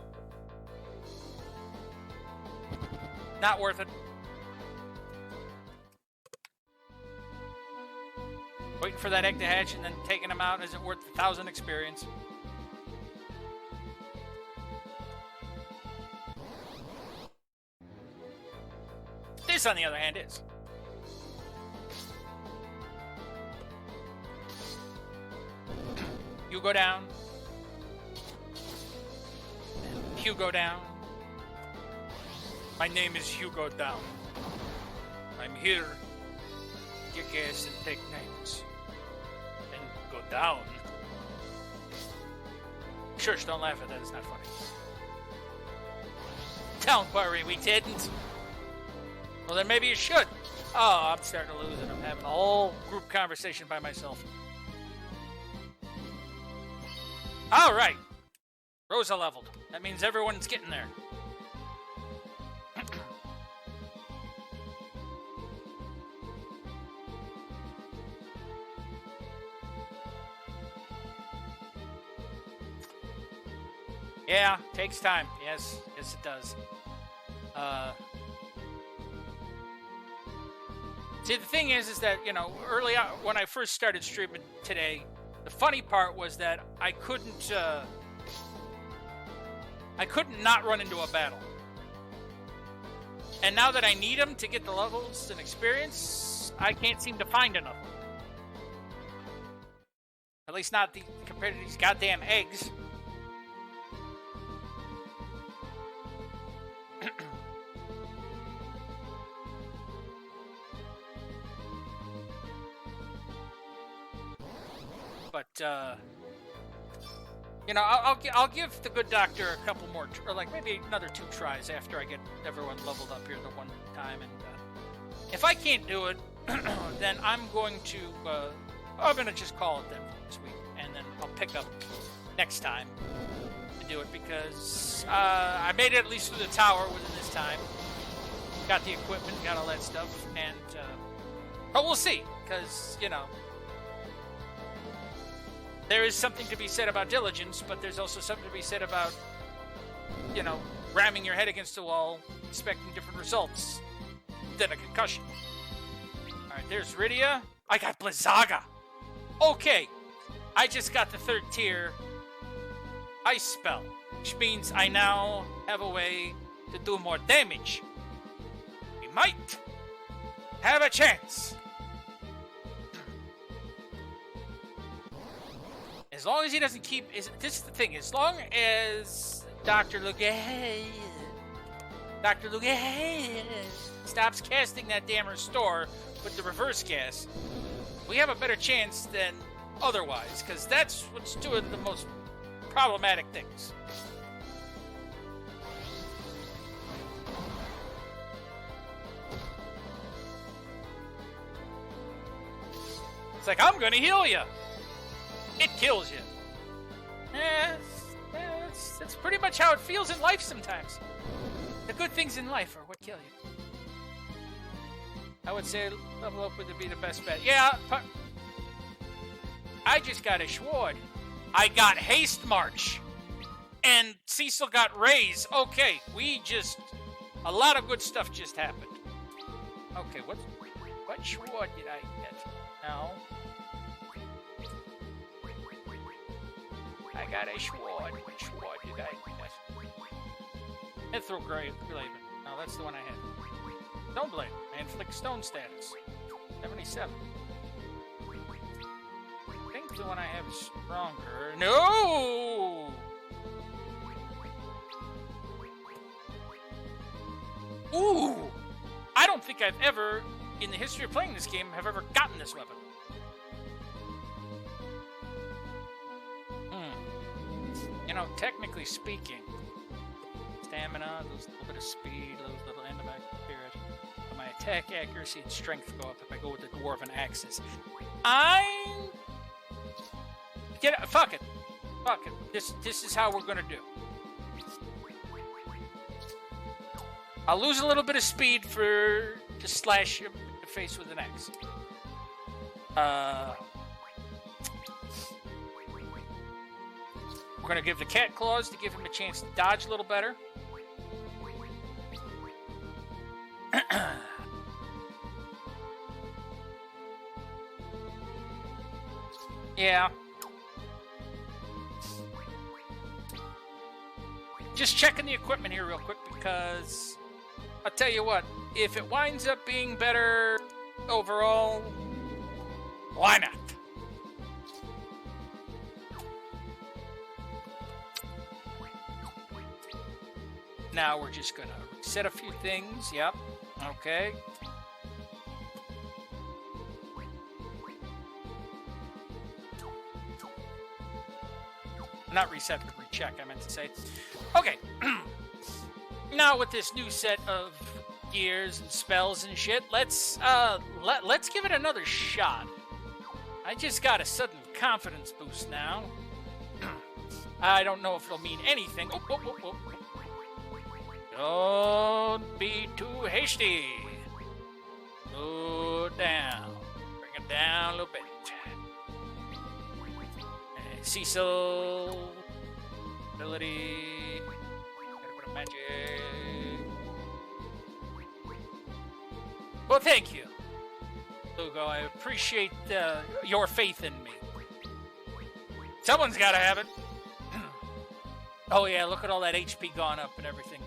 Not worth it. Waiting for that egg to hatch and then taking them out isn't worth 1,000 experience. This, on the other hand, is. You go down. And Hugo down. My name is Hugo Down. I'm here to kick ass and take names. And go down. Shush, don't laugh at that, it's not funny. Don't worry, we didn't. Well, then maybe you should. Oh, I'm starting to lose it. I'm having a whole group conversation by myself. All right. Rosa leveled. That means everyone's getting there. Yeah, takes time. Yes, it does. See, the thing is that, you know, early on, when I first started streaming today, the funny part was that I couldn't not run into a battle. And now that I need them to get the levels and experience, I can't seem to find enough. At least not compared to these goddamn eggs. But, you know, I'll give the good doctor a couple more, or like maybe another 2 tries after I get everyone leveled up here the one time. And if I can't do it, then I'm going to just call it then for this week. And then I'll pick up next time to do it because I made it at least through the tower within this time. Got the equipment, got all that stuff. And, but we'll see, because, you know, there is something to be said about diligence, but there's also something to be said about, you know, ramming your head against the wall, expecting different results than a concussion. Alright, there's Rydia. I got Blizzaga. Okay, I just got the 3rd tier Ice Spell, which means I now have a way to do more damage. We might have a chance. As long as he doesn't keep... This is the thing. As long as Dr. Lugia stops casting that damn restore with the reverse gas, we have a better chance than otherwise, because that's what's doing the most problematic things. It's like, I'm gonna heal you. It kills you. That's pretty much how it feels in life sometimes. The good things in life are what kill you. I would say level up would be the best bet. Yeah, I just got a Schward. I got Haste March. And Cecil got Raise. Okay, a lot of good stuff just happened. Okay, what sword did I get? No. I got a sword. Which sword did I get? Mithril Glaive. No, that's the one I had. Stone Blade. I inflict stone status. 77. I think the one I have is stronger. No! Ooh! I don't think I've ever, in the history of playing this game, have ever gotten this weapon. You know, technically speaking, stamina, lose a little bit of speed, lose a little end of my spirit. But my attack accuracy and strength go up if I go with the dwarven axes. Fuck it. Fuck it. This is how we're gonna do. I'll lose a little bit of speed to slash your face with an axe. We're gonna give the cat claws to give him a chance to dodge a little better. Yeah. Just checking the equipment here real quick because I'll tell you what, if it winds up being better overall, why not? Now we're just gonna reset a few things. Yep. Okay. Not reset, but recheck, I meant to say. Okay. Now with this new set of gears and spells and shit, let's give it another shot. I just got a sudden confidence boost now. I don't know if it'll mean anything. Oh. Don't be too hasty. Go down. Bring it down a little bit. Cecil. Ability. Got a bit of magic. Well, thank you, Lugo. I appreciate your faith in me. Someone's got to have it. Oh, yeah, look at all that HP gone up and everything.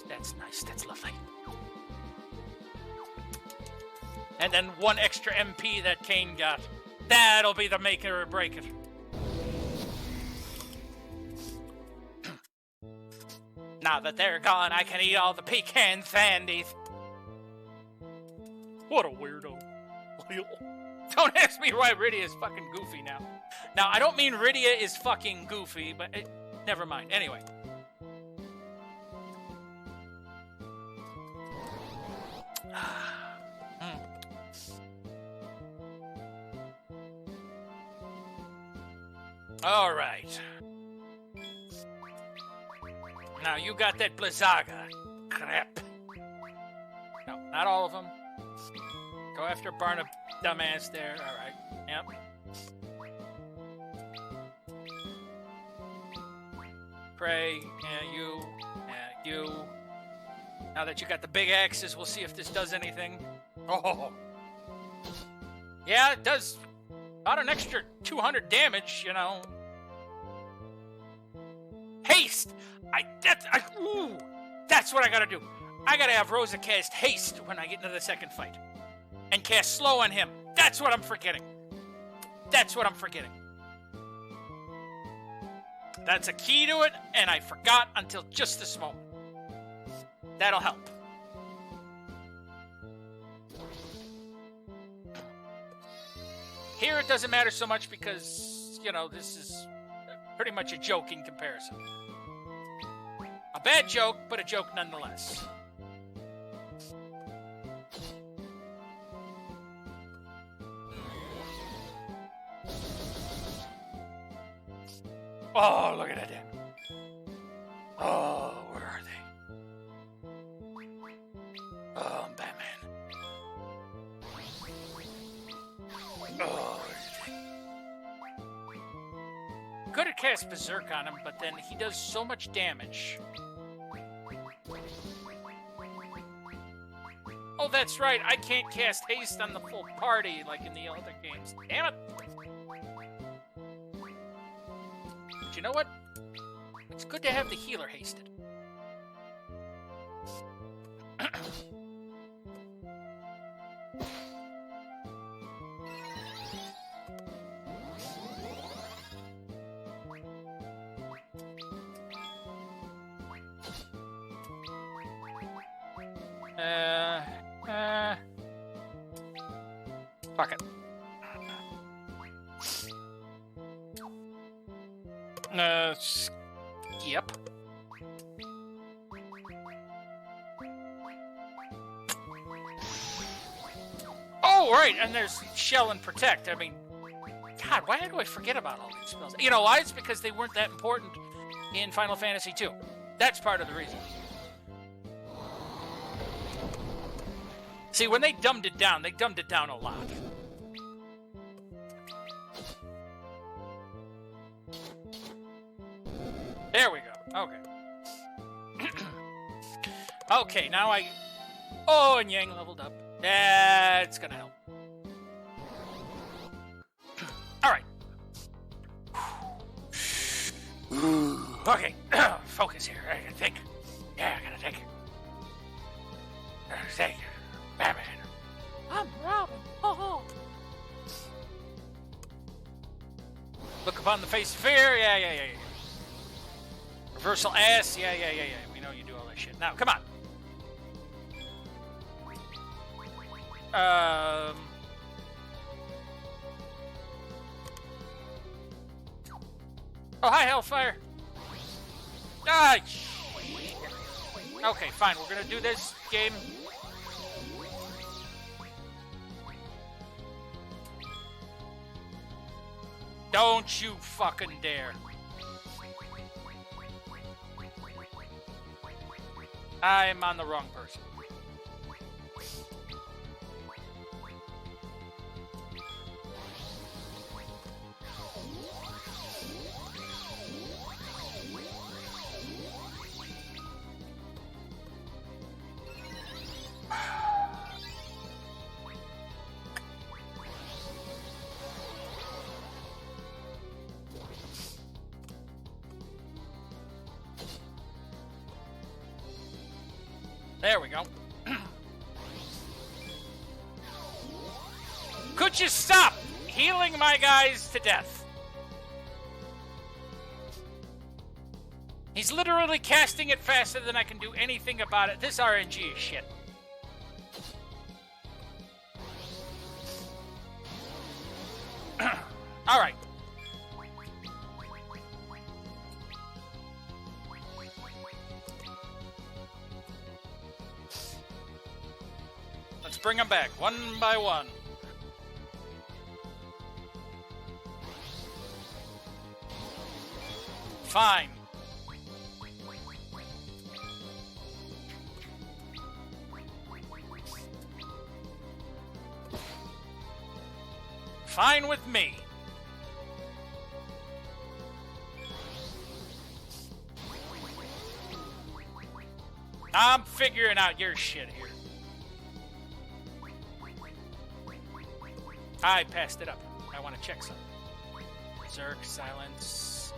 That's nice. That's lovely. And then one extra MP that Kane got. That'll be the make it or break it. Now that they're gone, I can eat all the pecan sandies. What a weirdo. Don't ask me why Rydia is fucking goofy now. Now, I don't mean Rydia is fucking goofy, but never mind. Anyway. All right. Now you got that Blizzaga. Crap. No, not all of them. Go after Barna, dumbass there. All right. Yep. Pray. Yeah, you. Now that you got the big axes, we'll see if this does anything. Oh. Yeah, it does about an extra 200 damage, you know. Haste! That's what I gotta do. I gotta have Rosa cast haste when I get into the second fight. And cast slow on him. That's what I'm forgetting. That's a key to it, and I forgot until just this moment. That'll help. Here it doesn't matter so much because, you know, this is pretty much a joke in comparison. A bad joke, but a joke nonetheless. Oh, look at that damn. Oh, where are they? Oh, I'm Batman. Oh, could have cast Berserk on him, but then he does so much damage. Oh, that's right. I can't cast haste on the full party like in the other games. Damn it. But you know what? It's good to have the healer hasted. Fuck it. Yep. Oh, right, and there's Shell and Protect. I mean, God, why do I forget about all these spells? You know why? It's because they weren't that important in Final Fantasy II. That's part of the reason. See, when they dumbed it down a lot. There we go. Okay. Okay, now I... Oh, and Yang leveled up. That's gonna help. All right. Okay. Focus here. I gotta think. Yeah, I gotta think. Think. Batman. I'm Robin. Oh. Look upon the face of fear. Yeah. Reversal S. Yeah. We know you do all that shit. Now, come on. Oh, hi, Hellfire. Ah, okay, fine. We're gonna do this game. Don't you fucking dare. I'm on the wrong person. There we go. Could you stop healing my guys to death? He's literally casting it faster than I can do anything about it. This RNG is shit. All right. Let's bring them back one by one. Fine. Fine with me. I'm figuring out your shit here. I passed it up. I want to check something. Zerk, silence.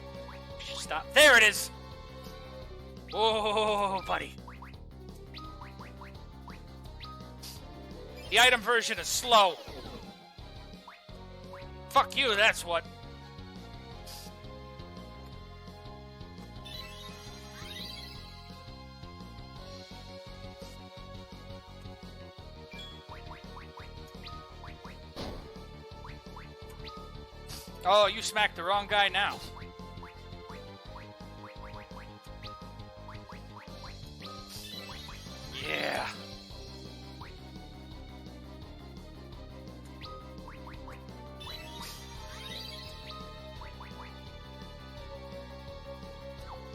Stop. There it is! Whoa, buddy. The item version is slow. Fuck you, that's what. Oh, you smacked the wrong guy now. Yeah.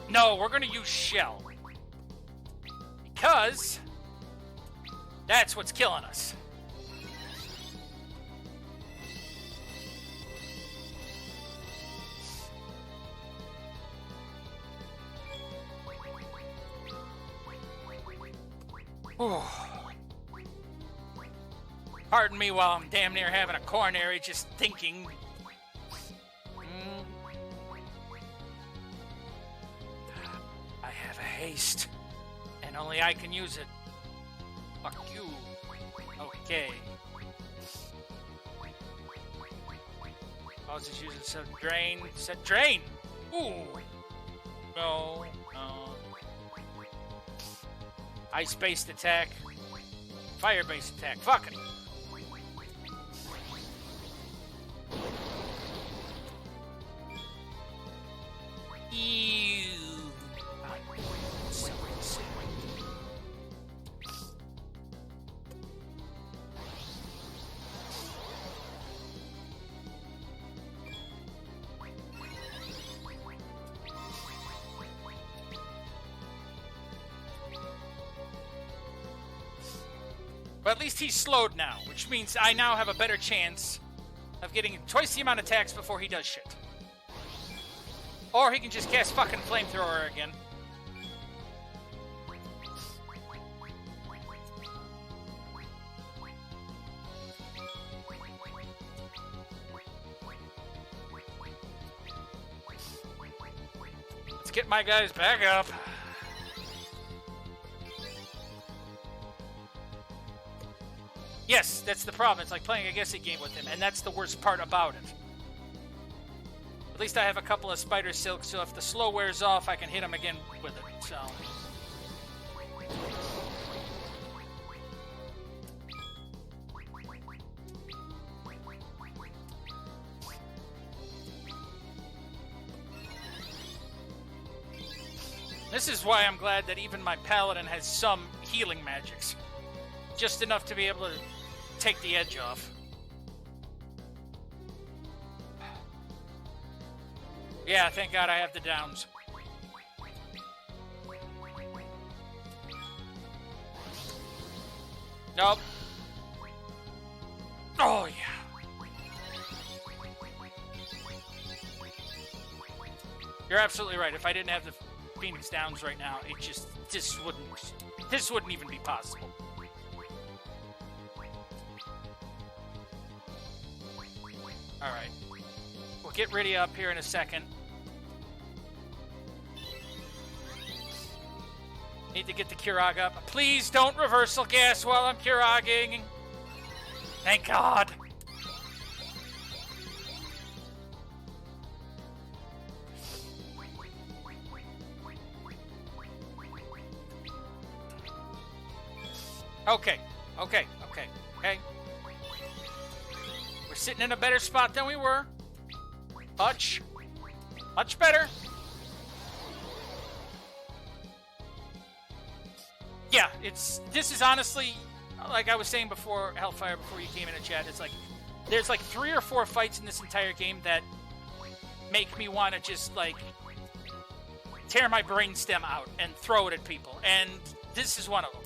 No, we're gonna use Shell. Because that's what's killing us. Pardon me while I'm damn near having a coronary just thinking. I have a haste, and only I can use it. Fuck you. Okay. I'll just use it. Set drain. Set drain! Ooh! No. No. Ice-based attack. Fire-based attack. Fuck it. Ew. But at least he's slowed now, which means I now have a better chance of getting twice the amount of attacks before he does shit. Or he can just cast fucking flamethrower again. Let's get my guys back up. Yes, that's the problem. It's like playing a guessing game with him, and that's the worst part about it. At least I have a couple of spider silks, so if the slow wears off, I can hit him again with it, so... This is why I'm glad that even my paladin has some healing magics. Just enough to be able to take the edge off. Yeah, thank God I have the downs. Nope. Oh, yeah. You're absolutely right. If I didn't have the Phoenix Downs right now, it just... This wouldn't even be possible. Alright. We'll get ready up here in a second. Need to get the Kurog up. Please don't reversal gas while I'm Kurogging. Thank God. Okay. Okay. We're sitting in a better spot than we were. Much better. Yeah, this is honestly, like I was saying before, Hellfire, before you came in the chat, it's like, there's like 3 or 4 fights in this entire game that make me want to just, like, tear my brainstem out and throw it at people, and this is one of them.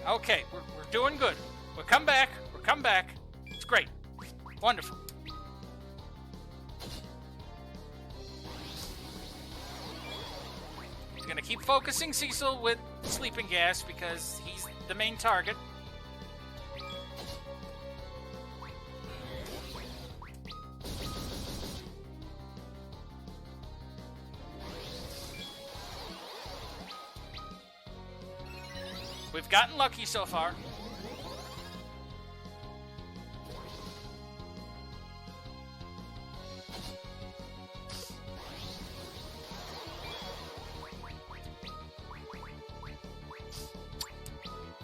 Okay, we're doing good. We'll come back. It's great. Wonderful. He's gonna keep focusing Cecil with sleeping gas because he's the main target. We've gotten lucky so far.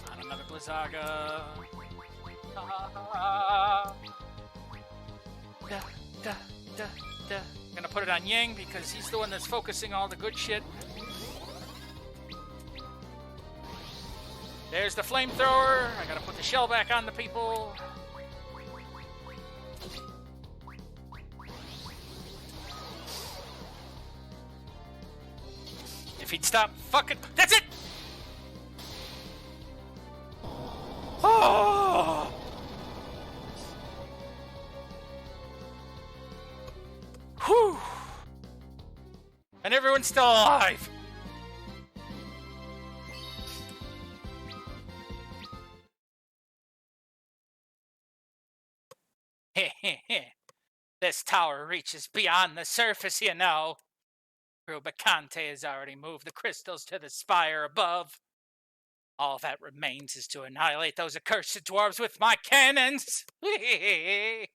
On another Blizzaga. Gonna put it on Yang because he's the one that's focusing all the good shit. There's the flamethrower. I gotta put the shell back on the people. If he'd stop fucking... That's it! and everyone's still alive. This tower reaches beyond the surface, you know. Rubicante has already moved the crystals to the spire above. All that remains is to annihilate those accursed dwarves with my cannons. I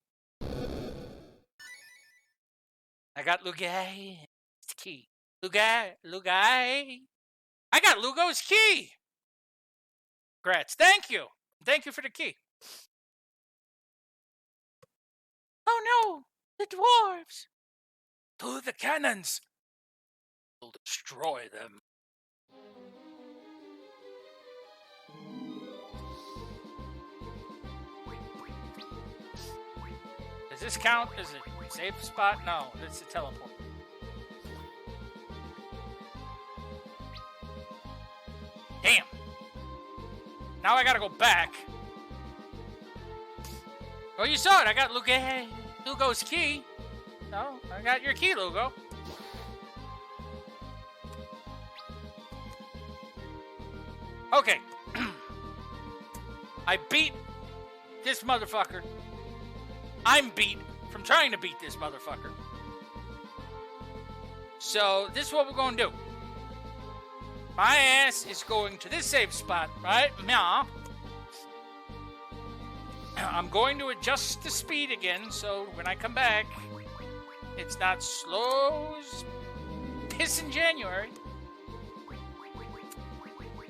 got Lugai's key. Lugai. I got Lugo's key. Congrats. Thank you. Thank you for the key. Oh no, the dwarves. To the cannons. We'll destroy them. Does this count as a safe spot? No, it's a teleport. Damn. Now I gotta go back. Oh, you saw it. I got Lugo's key. No, I got your key, Lugo. Okay. I beat this motherfucker. I'm beat from trying to beat this motherfucker. So, this is what we're going to do. My ass is going to this save spot, right? Meow. I'm going to adjust the speed again, so when I come back, it's not slow as piss in January.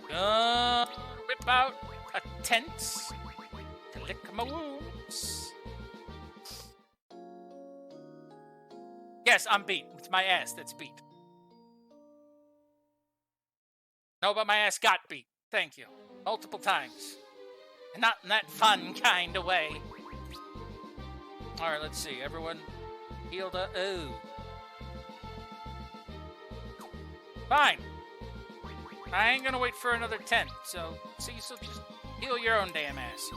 Whip out a tent to lick my wounds. Yes, I'm beat. It's my ass that's beat. No, but my ass got beat. Thank you. Multiple times. And not in that fun kind of way. Alright, let's see. Everyone healed up. Ooh. Fine. I ain't gonna wait for another tent, so just heal your own damn ass.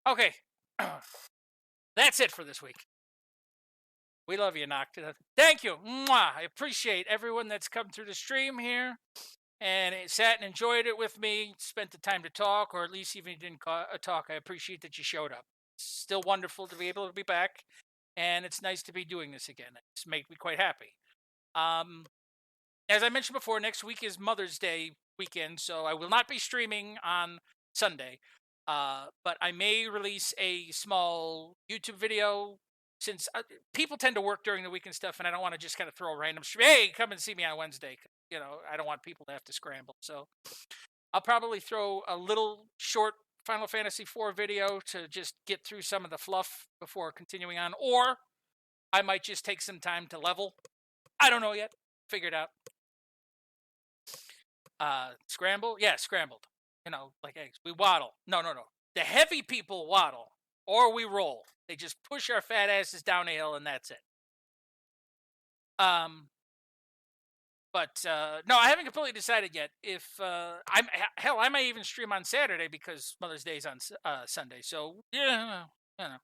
Okay. That's it for this week. We love you, Nocta. Thank you. Mwah. I appreciate everyone that's come through the stream here and sat and enjoyed it with me, spent the time to talk, or at least even if you didn't talk. I appreciate that you showed up. It's still wonderful to be able to be back, and it's nice to be doing this again. It's made me quite happy. As I mentioned before, next week is Mother's Day weekend, so I will not be streaming on Sunday. But I may release a small YouTube video since people tend to work during the week and stuff, and I don't want to just kind of throw a random stream. Hey, come and see me on Wednesday. You know, I don't want people to have to scramble. So I'll probably throw a little short Final Fantasy IV video to just get through some of the fluff before continuing on, or I might just take some time to level. I don't know yet. Figure it out. Scramble? Yeah, scrambled. You know, like eggs. We waddle. No. The heavy people waddle, or we roll. They just push our fat asses down a hill, and that's it. But no, I haven't completely decided yet. If I might even stream on Saturday because Mother's Day is on Sunday. So yeah, you know,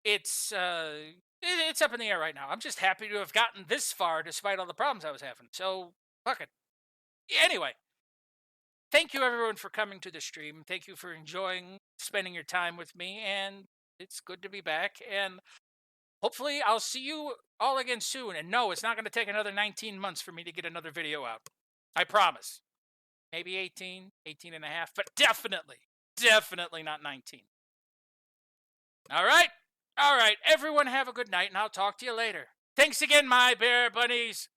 it's up in the air right now. I'm just happy to have gotten this far despite all the problems I was having. So fuck it. Anyway. Thank you, everyone, for coming to the stream. Thank you for enjoying spending your time with me, and it's good to be back. And hopefully, I'll see you all again soon. And no, it's not going to take another 19 months for me to get another video out. I promise. Maybe 18 and a half, but definitely not 19. All right. Everyone have a good night, and I'll talk to you later. Thanks again, my bear bunnies.